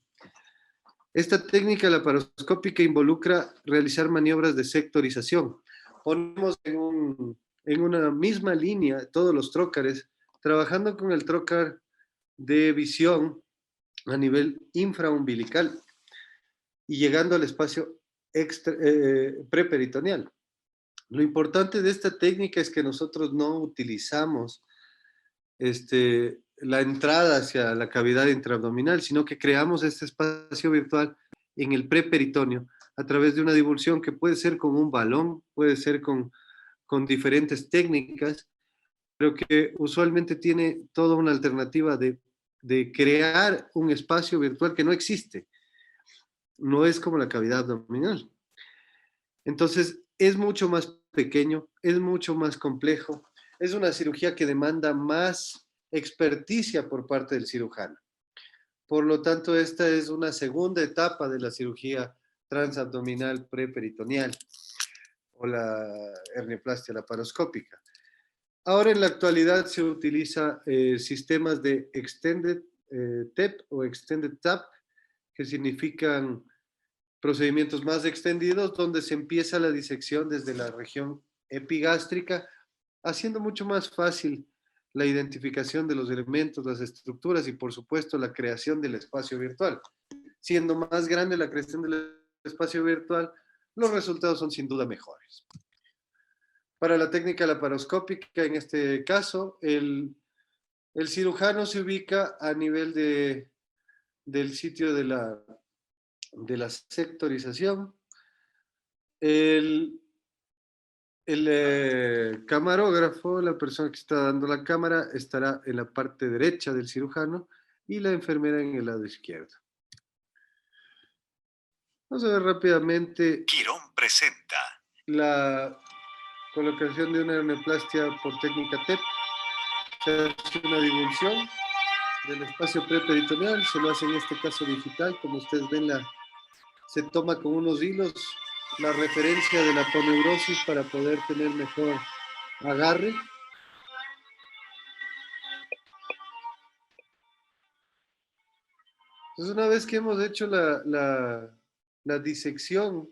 esta técnica laparoscópica involucra realizar maniobras de sectorización. Ponemos en una misma línea todos los trócares, trabajando con el trócar de visión a nivel infraumbilical y llegando al espacio preperitoneal. Lo importante de esta técnica es que nosotros no utilizamos la entrada hacia la cavidad intraabdominal, sino que creamos este espacio virtual en el preperitoneo a través de una divulsión que puede ser con un balón, puede ser con diferentes técnicas, pero que usualmente tiene toda una alternativa de crear un espacio virtual que no existe. No es como la cavidad abdominal. Entonces, es mucho más pequeño, es mucho más complejo, es una cirugía que demanda más experticia por parte del cirujano. Por lo tanto, esta es una segunda etapa de la cirugía transabdominal preperitoneal o la hernioplastia laparoscópica. Ahora en la actualidad se utiliza sistemas de Extended TEP o Extended TAP, que significan procedimientos más extendidos, donde se empieza la disección desde la región epigástrica, haciendo mucho más fácil la identificación de los elementos, las estructuras y por supuesto la creación del espacio virtual. Siendo más grande la creación del espacio virtual, los resultados son sin duda mejores. Para la técnica laparoscópica, en este caso, el cirujano se ubica a nivel del sitio de la sectorización. El camarógrafo, la persona que está dando la cámara, estará en la parte derecha del cirujano y la enfermera en el lado izquierdo. Vamos a ver rápidamente. Quirón presenta la colocación de una hernioplastia por técnica TEP. Se hace una divulsión del espacio preperitoneal, se lo hace en este caso digital, como ustedes ven, se toma con unos hilos la referencia de la poneurosis para poder tener mejor agarre. Entonces, una vez que hemos hecho la disección,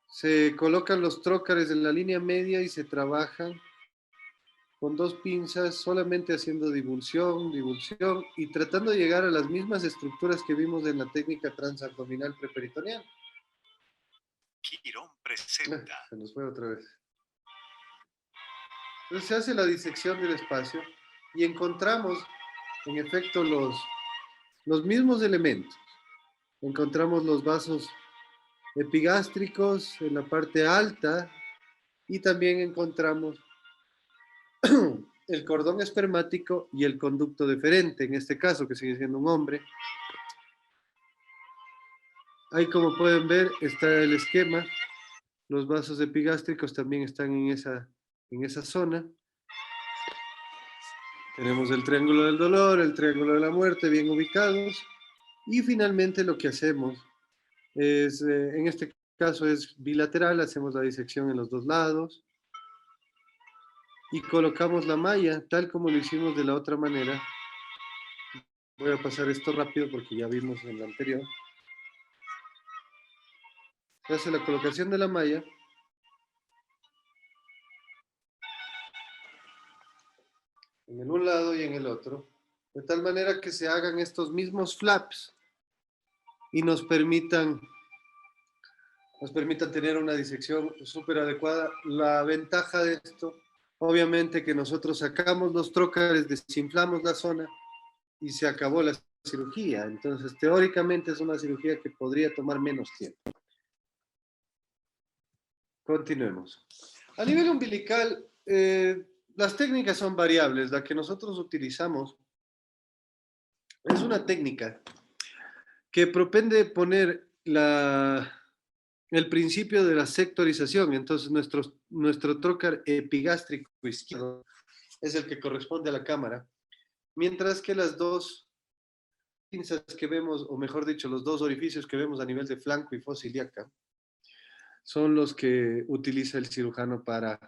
se colocan los trócares en la línea media y se trabajan con 2 pinzas, solamente haciendo divulsión y tratando de llegar a las mismas estructuras que vimos en la técnica transabdominal preperitoneal. Girón presenta. Se nos fue otra vez. Entonces se hace la disección del espacio y encontramos, en efecto, los mismos elementos. Encontramos los vasos epigástricos en la parte alta y también encontramos el cordón espermático y el conducto deferente, en este caso, que sigue siendo un hombre. Ahí, como pueden ver, está el esquema. Los vasos epigástricos también están en esa zona. Tenemos el triángulo del dolor, el triángulo de la muerte bien ubicados. Y finalmente lo que hacemos es, en este caso es bilateral, hacemos la disección en los dos lados y colocamos la malla tal como lo hicimos de la otra manera. Voy a pasar esto rápido porque ya vimos en la anterior. Se hace la colocación de la malla. En el un lado y en el otro, de tal manera que se hagan estos mismos flaps y nos permitan tener una disección súper adecuada. La ventaja de esto, obviamente, que nosotros sacamos los trócares, desinflamos la zona y se acabó la cirugía. Entonces, teóricamente es una cirugía que podría tomar menos tiempo. Continuemos. A nivel umbilical, las técnicas son variables. La que nosotros utilizamos es una técnica que propende poner el principio de la sectorización. Entonces, nuestro trócar epigástrico izquierdo es el que corresponde a la cámara, mientras que las dos pinzas que vemos, o mejor dicho, los dos orificios que vemos a nivel de flanco y fosa ilíaca, son los que utiliza el cirujano para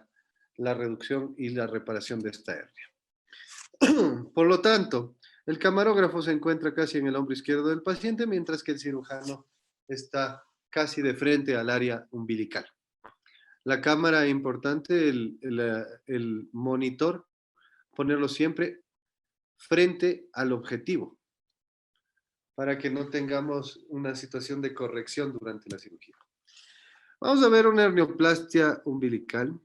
la reducción y la reparación de esta hernia. Por lo tanto, el camarógrafo se encuentra casi en el hombro izquierdo del paciente, mientras que el cirujano está casi de frente al área umbilical. La cámara, importante, el monitor, ponerlo siempre frente al objetivo, para que no tengamos una situación de corrección durante la cirugía. Vamos a ver una hernioplastia umbilical.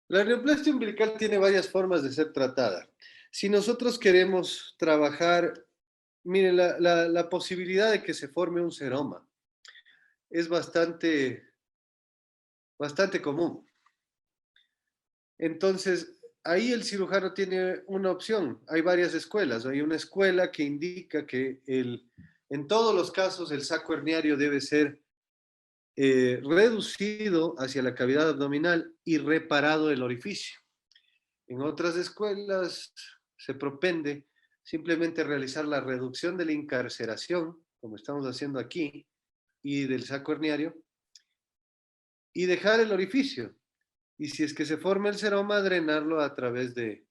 La hernioplastia umbilical tiene varias formas de ser tratada. Si nosotros queremos trabajar, miren, la posibilidad de que se forme un seroma es bastante común. Entonces, ahí el cirujano tiene una opción. Hay varias escuelas. Hay una escuela que indica que en todos los casos el saco herniario debe ser reducido hacia la cavidad abdominal y reparado el orificio. En otras escuelas se propende simplemente realizar la reducción de la incarceración, como estamos haciendo aquí, y del saco herniario, y dejar el orificio. Y si es que se forma el seroma, drenarlo a través de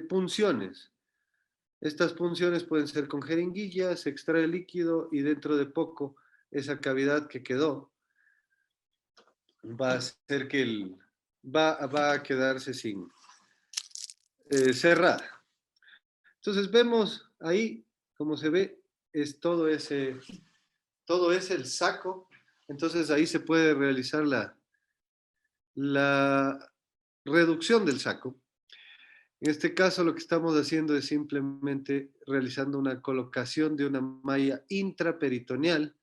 punciones. Estas punciones pueden ser con jeringuillas, se extrae el líquido y dentro de poco esa cavidad que quedó va a hacer que va a quedarse sin cerrada. Entonces vemos ahí, como se ve, es todo es el saco. Entonces ahí se puede realizar la reducción del saco. En este caso lo que estamos haciendo es simplemente realizando una colocación de una malla intraperitoneal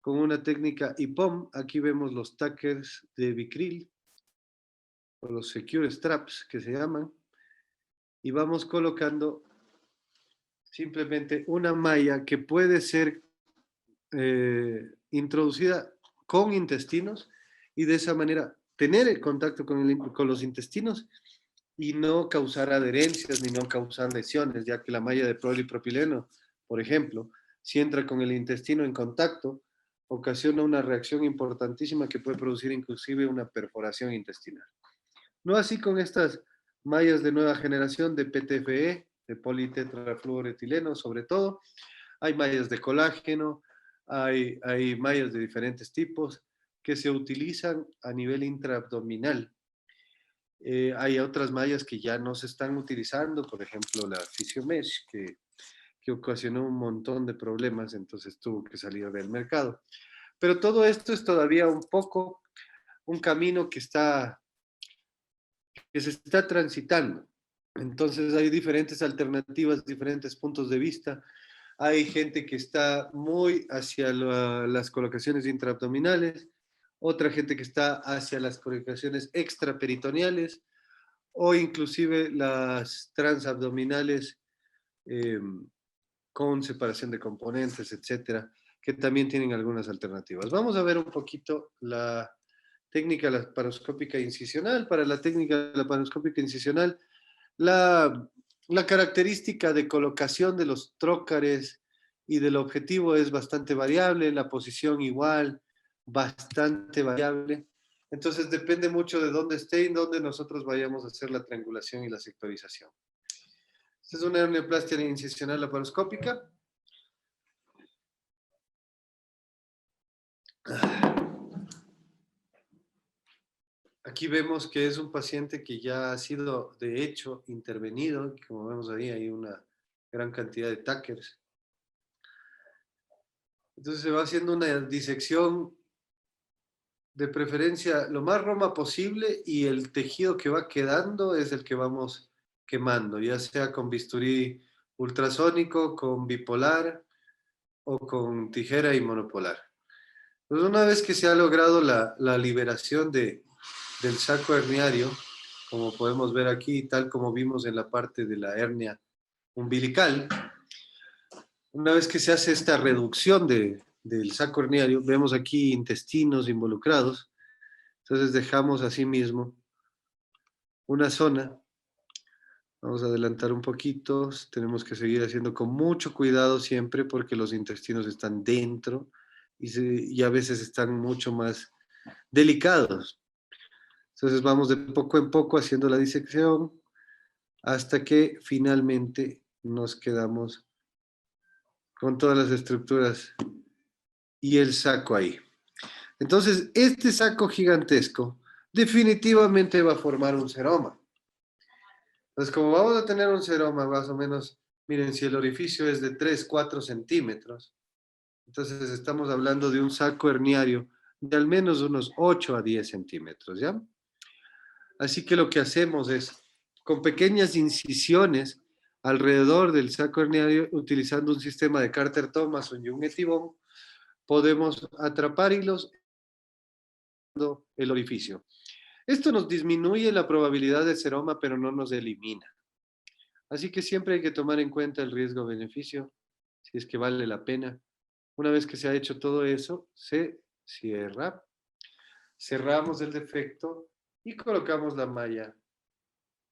con una técnica IPOM. Aquí vemos los tackers de Vicryl o los secure straps que se llaman, y vamos colocando simplemente una malla que puede ser introducida con intestinos y de esa manera tener el contacto con los intestinos y no causar adherencias ni no causar lesiones, ya que la malla de polipropileno, por ejemplo, si entra con el intestino en contacto, ocasiona una reacción importantísima que puede producir inclusive una perforación intestinal. No así con estas mallas de nueva generación de PTFE, de politetrafluoretileno sobre todo. Hay mallas de colágeno, hay mallas de diferentes tipos que se utilizan a nivel intraabdominal. Hay otras mallas que ya no se están utilizando, por ejemplo la Physiomesh, que que ocasionó un montón de problemas, entonces tuvo que salir del mercado. Pero todo esto es todavía un poco un camino que se está transitando. Entonces hay diferentes alternativas, diferentes puntos de vista. Hay gente que está muy hacia las colocaciones intraabdominales, otra gente que está hacia las colocaciones extraperitoneales o inclusive las transabdominales eh, con separación de componentes, etcétera, que también tienen algunas alternativas. Vamos a ver un poquito la técnica laparoscópica incisional. Para la técnica laparoscópica incisional, la característica de colocación de los trócares y del objetivo es bastante variable, la posición igual, bastante variable. Entonces depende mucho de dónde esté y dónde nosotros vayamos a hacer la triangulación y la sectorización. Esta es una hernioplastia incisional laparoscópica. Aquí vemos que es un paciente que ya ha sido, de hecho, intervenido. Como vemos ahí, hay una gran cantidad de Tuckers. Entonces se va haciendo una disección de preferencia lo más roma posible y el tejido que va quedando es el que vamos quemando, ya sea con bisturí ultrasónico, con bipolar o con tijera y monopolar. Pues una vez que se ha logrado la liberación del saco herniario, como podemos ver aquí, tal como vimos en la parte de la hernia umbilical, una vez que se hace esta reducción del saco herniario, vemos aquí intestinos involucrados, entonces dejamos así mismo una zona. Vamos a adelantar un poquito, tenemos que seguir haciendo con mucho cuidado siempre porque los intestinos están dentro y a veces están mucho más delicados. Entonces vamos de poco en poco haciendo la disección hasta que finalmente nos quedamos con todas las estructuras y el saco ahí. Entonces, este saco gigantesco definitivamente va a formar un seroma. Entonces, como vamos a tener un seroma más o menos, miren, si el orificio es de 3, 4 centímetros, entonces estamos hablando de un saco herniario de al menos unos 8 a 10 centímetros, ¿ya? Así que lo que hacemos es, con pequeñas incisiones alrededor del saco herniario, utilizando un sistema de Carter-Thomason y un etibón, podemos atrapar hilos el orificio. Esto nos disminuye la probabilidad de seroma, pero no nos elimina. Así que siempre hay que tomar en cuenta el riesgo-beneficio, si es que vale la pena. Una vez que se ha hecho todo eso, se cierra, cerramos el defecto y colocamos la malla.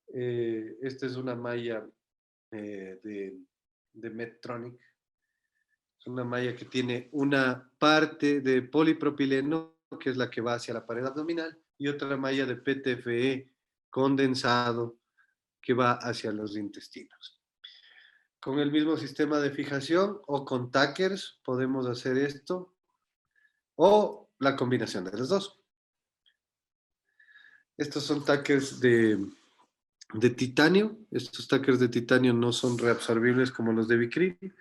Esta es una malla de Medtronic. Es una malla que tiene una parte de polipropileno, que es la que va hacia la pared abdominal, y otra malla de PTFE condensado que va hacia los intestinos. Con el mismo sistema de fijación o con tackers podemos hacer esto o la combinación de los dos. Estos son tackers de titanio. Estos tackers de titanio no son reabsorbibles como los de Vicryl.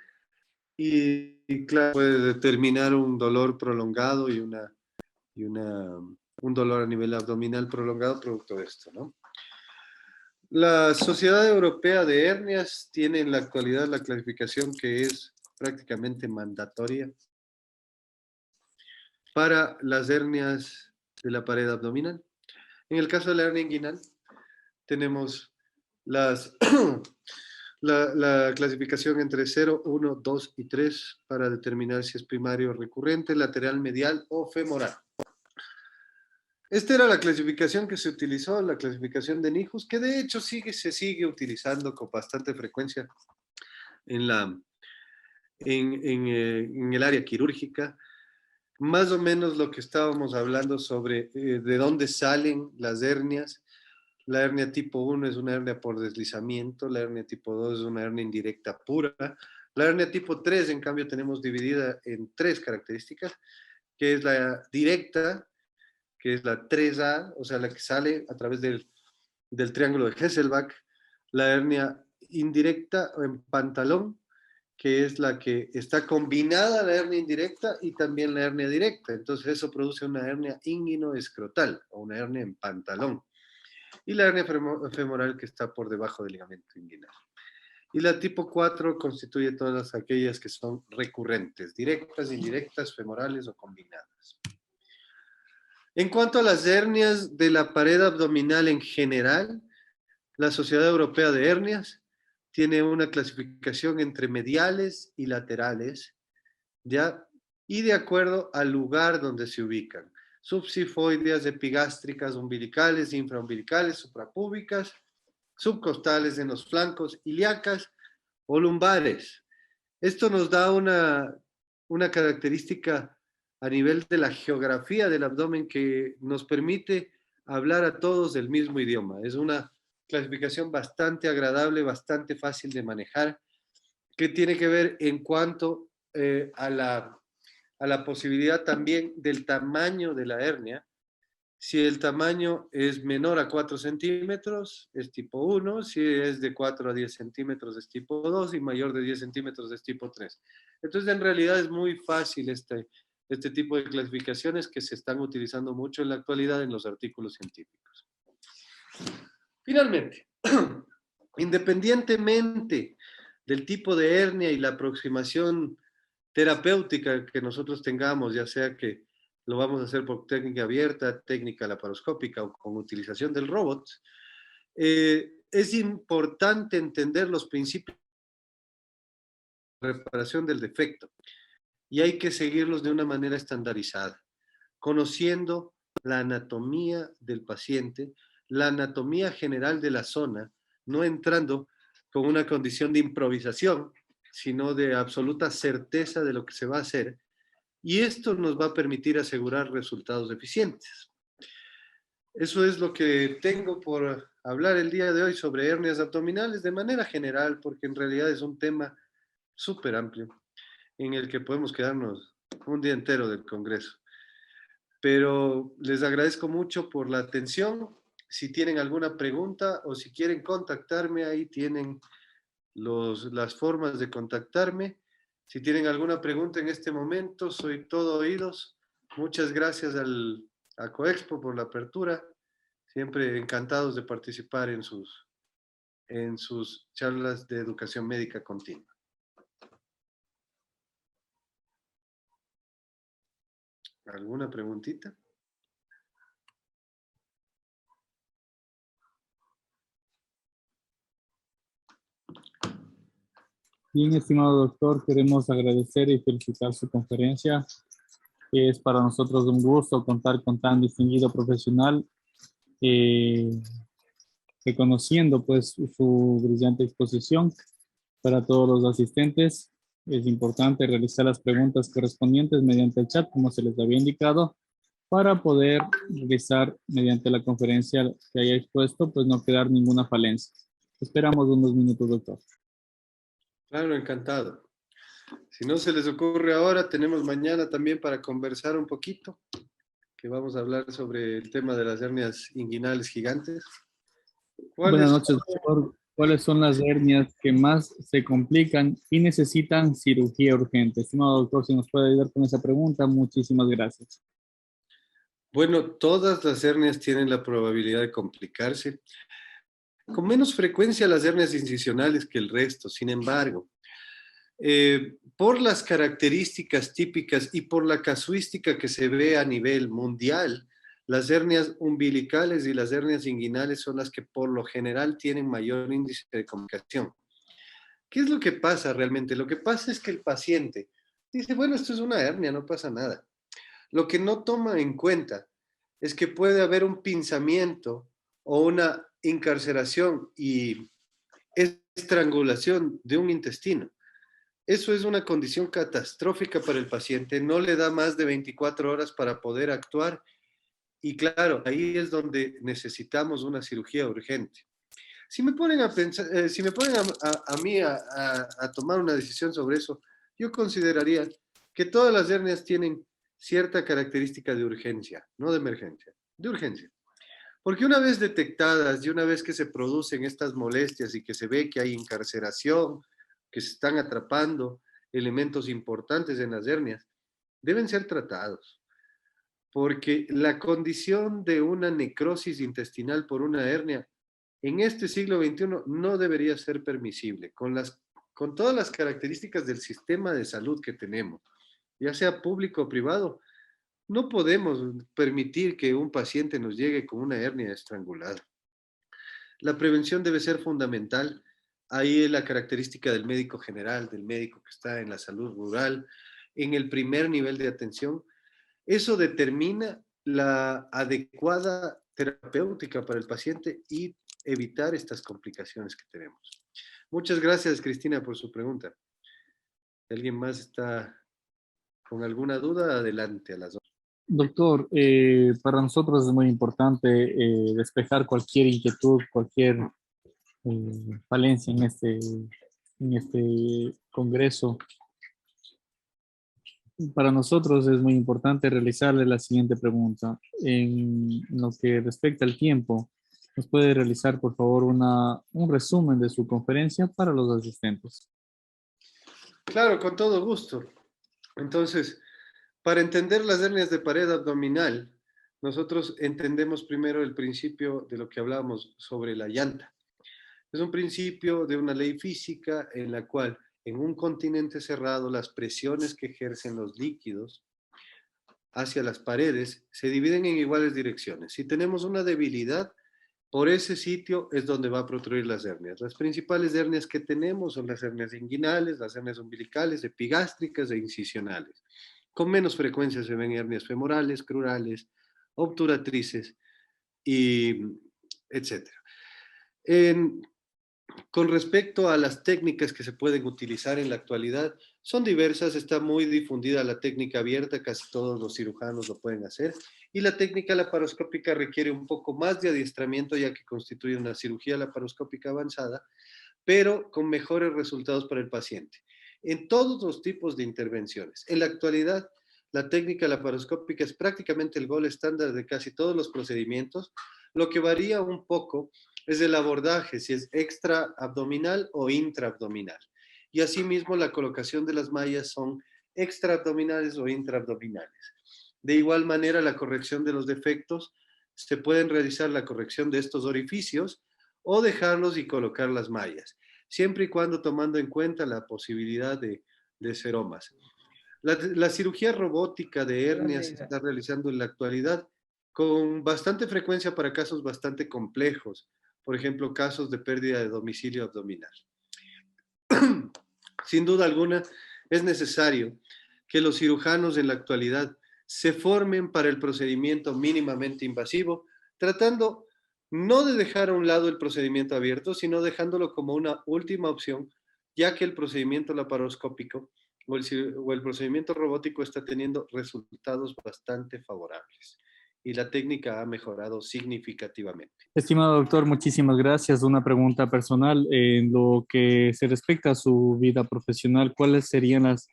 Y claro, puede determinar un dolor prolongado y un dolor a nivel abdominal prolongado producto de esto, ¿no? La Sociedad Europea de Hernias tiene en la actualidad la clasificación que es prácticamente mandatoria para las hernias de la pared abdominal. En el caso de la hernia inguinal, tenemos las, la clasificación entre 0, 1, 2 y 3 para determinar si es primario recurrente, lateral, medial o femoral. Esta era la clasificación que se utilizó, la clasificación de Nijus, que de hecho se sigue utilizando con bastante frecuencia en el área quirúrgica. Más o menos lo que estábamos hablando sobre de dónde salen las hernias. La hernia tipo 1 es una hernia por deslizamiento, la hernia tipo 2 es una hernia indirecta pura. La hernia tipo 3, en cambio, tenemos dividida en 3 características, que es la directa, que es la 3A, o sea, la que sale a través del triángulo de Hesselbach, la hernia indirecta o en pantalón, que es la que está combinada la hernia indirecta y también la hernia directa. Entonces eso produce una hernia inguinoescrotal o una hernia en pantalón. Y la hernia femoral que está por debajo del ligamento inguinal. Y la tipo 4 constituye todas aquellas que son recurrentes, directas, indirectas, femorales o combinadas. En cuanto a las hernias de la pared abdominal en general, la Sociedad Europea de Hernias tiene una clasificación entre mediales y laterales, ¿ya? Y de acuerdo al lugar donde se ubican. Subsifoideas, epigástricas, umbilicales, infraumbilicales, suprapúbicas, subcostales en los flancos, ilíacas o lumbares. Esto nos da una característica a nivel de la geografía del abdomen que nos permite hablar a todos del mismo idioma. Es una clasificación bastante agradable, bastante fácil de manejar, que tiene que ver en cuanto a la posibilidad también del tamaño de la hernia. Si el tamaño es menor a 4 centímetros, es tipo 1. Si es de 4 a 10 centímetros, es tipo 2. Y mayor de 10 centímetros, es tipo 3. Entonces, en realidad es muy fácil este tipo de clasificaciones que se están utilizando mucho en la actualidad en los artículos científicos. Finalmente, independientemente del tipo de hernia y la aproximación terapéutica que nosotros tengamos, ya sea que lo vamos a hacer por técnica abierta, técnica laparoscópica o con utilización del robot, es importante entender los principios de reparación del defecto y hay que seguirlos de una manera estandarizada, conociendo la anatomía del paciente, la anatomía general de la zona, no entrando con una condición de improvisación, sino de absoluta certeza de lo que se va a hacer. Y esto nos va a permitir asegurar resultados eficientes. Eso es lo que tengo por hablar el día de hoy sobre hernias abdominales de manera general, porque en realidad es un tema súper amplio en el que podemos quedarnos un día entero del Congreso. Pero les agradezco mucho por la atención. Si tienen alguna pregunta o si quieren contactarme, ahí tienen las formas de contactarme. Si tienen alguna pregunta en este momento, soy todo oídos. Muchas gracias a Coexpo por la apertura. Siempre encantados de participar en sus charlas de educación médica continua. ¿Alguna preguntita? Bien, estimado doctor, queremos agradecer y felicitar su conferencia. Es para nosotros un gusto contar con tan distinguido profesional, eh, reconociendo pues su brillante exposición. Para todos los asistentes, es importante realizar las preguntas correspondientes mediante el chat, como se les había indicado, para poder realizar mediante la conferencia que haya expuesto, pues no quedar ninguna falencia. Esperamos unos minutos, doctor. Claro, encantado. Si no se les ocurre ahora, tenemos mañana también para conversar un poquito, que vamos a hablar sobre el tema de las hernias inguinales gigantes. Buenas noches, doctor. ¿Cuáles son las hernias que más se complican y necesitan cirugía urgente? Estimado doctor, si nos puede ayudar con esa pregunta, muchísimas gracias. Bueno, todas las hernias tienen la probabilidad de complicarse. Con menos frecuencia las hernias incisionales que el resto. Sin embargo, por las características típicas y por la casuística que se ve a nivel mundial, las hernias umbilicales y las hernias inguinales son las que por lo general tienen mayor índice de complicación. ¿Qué es lo que pasa realmente? Lo que pasa es que el paciente dice, bueno, esto es una hernia, no pasa nada. Lo que no toma en cuenta es que puede haber un pinzamiento o una incarceración y estrangulación de un intestino. Eso es una condición catastrófica para el paciente, no le da más de 24 horas para poder actuar y claro, ahí es donde necesitamos una cirugía urgente. Si me ponen a pensar, si me ponen a mí a tomar una decisión sobre eso, yo consideraría que todas las hernias tienen cierta característica de urgencia, no de emergencia, de urgencia. Porque una vez detectadas y una vez que se producen estas molestias y que se ve que hay incarceración que se están atrapando elementos importantes en las hernias, deben ser tratados, porque la condición de una necrosis intestinal por una hernia en este siglo XXI no debería ser permisible, con todas las características del sistema de salud que tenemos, ya sea público o privado. No podemos permitir que un paciente nos llegue con una hernia estrangulada. La prevención debe ser fundamental. Ahí es la característica del médico general, del médico que está en la salud rural, en el primer nivel de atención. Eso determina la adecuada terapéutica para el paciente y evitar estas complicaciones que tenemos. Muchas gracias, Cristina, por su pregunta. ¿Alguien más está con alguna duda? Adelante a las dos. Doctor, para nosotros es muy importante despejar cualquier inquietud, cualquier falencia en este congreso. Para nosotros es muy importante realizarle la siguiente pregunta. En lo que respecta al tiempo, ¿nos puede realizar, por favor, un resumen de su conferencia para los asistentes? Claro, con todo gusto. Entonces, para entender las hernias de pared abdominal, nosotros entendemos primero el principio de lo que hablábamos sobre la llanta. Es un principio de una ley física en la cual en un continente cerrado las presiones que ejercen los líquidos hacia las paredes se dividen en iguales direcciones. Si tenemos una debilidad, por ese sitio es donde va a protruir las hernias. Las principales hernias que tenemos son las hernias inguinales, las hernias umbilicales, epigástricas e incisionales. Con menos frecuencia se ven hernias femorales, crurales, obturatrices y etcétera. Con respecto a las técnicas que se pueden utilizar en la actualidad, son diversas, está muy difundida la técnica abierta, casi todos los cirujanos lo pueden hacer, y la técnica laparoscópica requiere un poco más de adiestramiento ya que constituye una cirugía laparoscópica avanzada, pero con mejores resultados para el paciente. En todos los tipos de intervenciones. En la actualidad, la técnica laparoscópica es prácticamente el gol estándar de casi todos los procedimientos, lo que varía un poco es el abordaje, si es extraabdominal o intraabdominal. Y asimismo la colocación de las mallas son extraabdominales o intraabdominales. De igual manera, la corrección de los defectos, se pueden realizar la corrección de estos orificios o dejarlos y colocar las mallas, siempre y cuando tomando en cuenta la posibilidad de seromas. La cirugía robótica de hernias se está realizando en la actualidad con bastante frecuencia para casos bastante complejos, por ejemplo, casos de pérdida de domicilio abdominal. Sin duda alguna, es necesario que los cirujanos en la actualidad se formen para el procedimiento mínimamente invasivo, tratando no de dejar a un lado el procedimiento abierto, sino dejándolo como una última opción, ya que el procedimiento laparoscópico o el procedimiento robótico está teniendo resultados bastante favorables y la técnica ha mejorado significativamente. Estimado doctor, muchísimas gracias. Una pregunta personal. En lo que se respecta a su vida profesional, ¿cuáles serían las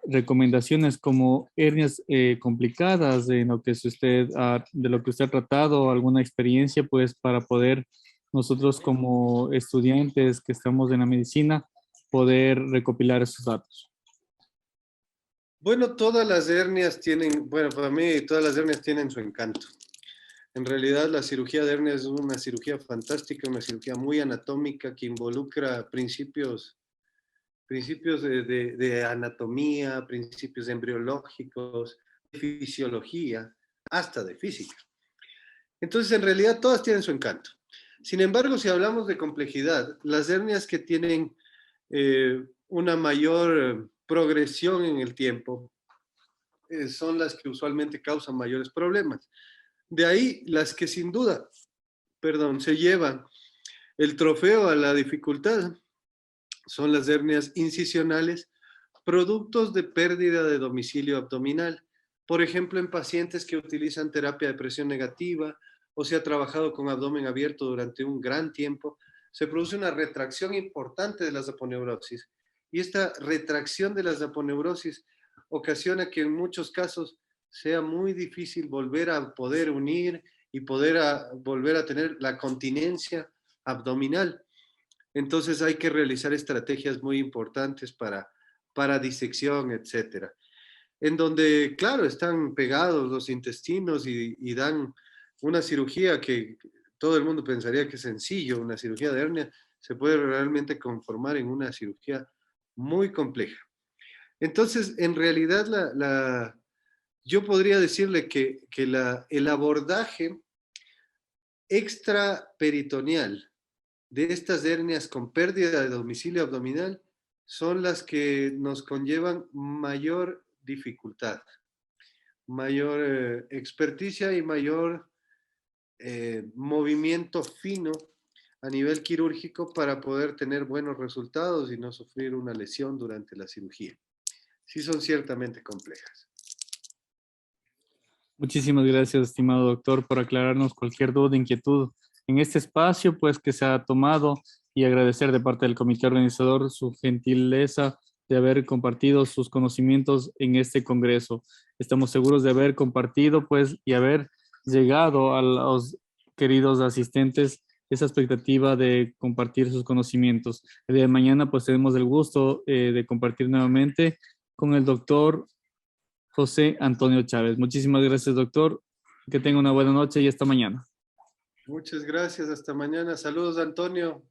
recomendaciones como hernias complicadas en lo que de lo que usted ha tratado, alguna experiencia, pues para poder nosotros como estudiantes que estamos en la medicina, poder recopilar esos datos? Bueno, todas las hernias tienen, bueno, para mí todas las hernias tienen su encanto. En realidad la cirugía de hernias es una cirugía fantástica, una cirugía muy anatómica que involucra principios de anatomía, principios embriológicos, de fisiología, hasta de física. Entonces, en realidad, todas tienen su encanto. Sin embargo, si hablamos de complejidad, las hernias que tienen una mayor progresión en el tiempo son las que usualmente causan mayores problemas. De ahí las que sin duda, perdón, se llevan el trofeo a la dificultad son las hernias incisionales, productos de pérdida de domicilio abdominal. Por ejemplo, en pacientes que utilizan terapia de presión negativa o se ha trabajado con abdomen abierto durante un gran tiempo, se produce una retracción importante de las aponeurosis. Y esta retracción de las aponeurosis ocasiona que en muchos casos sea muy difícil volver a poder unir y volver a tener la continencia abdominal. Entonces hay que realizar estrategias muy importantes para disección, etcétera. En donde, claro, están pegados los intestinos y dan una cirugía que todo el mundo pensaría que es sencillo, una cirugía de hernia, se puede realmente conformar en una cirugía muy compleja. Entonces, en realidad, yo podría decirle que el abordaje extraperitoneal de estas hernias con pérdida de domicilio abdominal son las que nos conllevan mayor dificultad, mayor experticia y mayor movimiento fino a nivel quirúrgico para poder tener buenos resultados y no sufrir una lesión durante la cirugía. Sí son ciertamente complejas. Muchísimas gracias, estimado doctor, por aclararnos cualquier duda, inquietud en este espacio, pues que se ha tomado, y agradecer de parte del comité organizador su gentileza de haber compartido sus conocimientos en este congreso. Estamos seguros de haber compartido, pues, y haber llegado a los queridos asistentes esa expectativa de compartir sus conocimientos. El día de mañana, pues, tenemos el gusto de compartir nuevamente con el doctor José Antonio Chávez. Muchísimas gracias, doctor. Que tenga una buena noche y hasta mañana. Muchas gracias. Hasta mañana. Saludos, Antonio.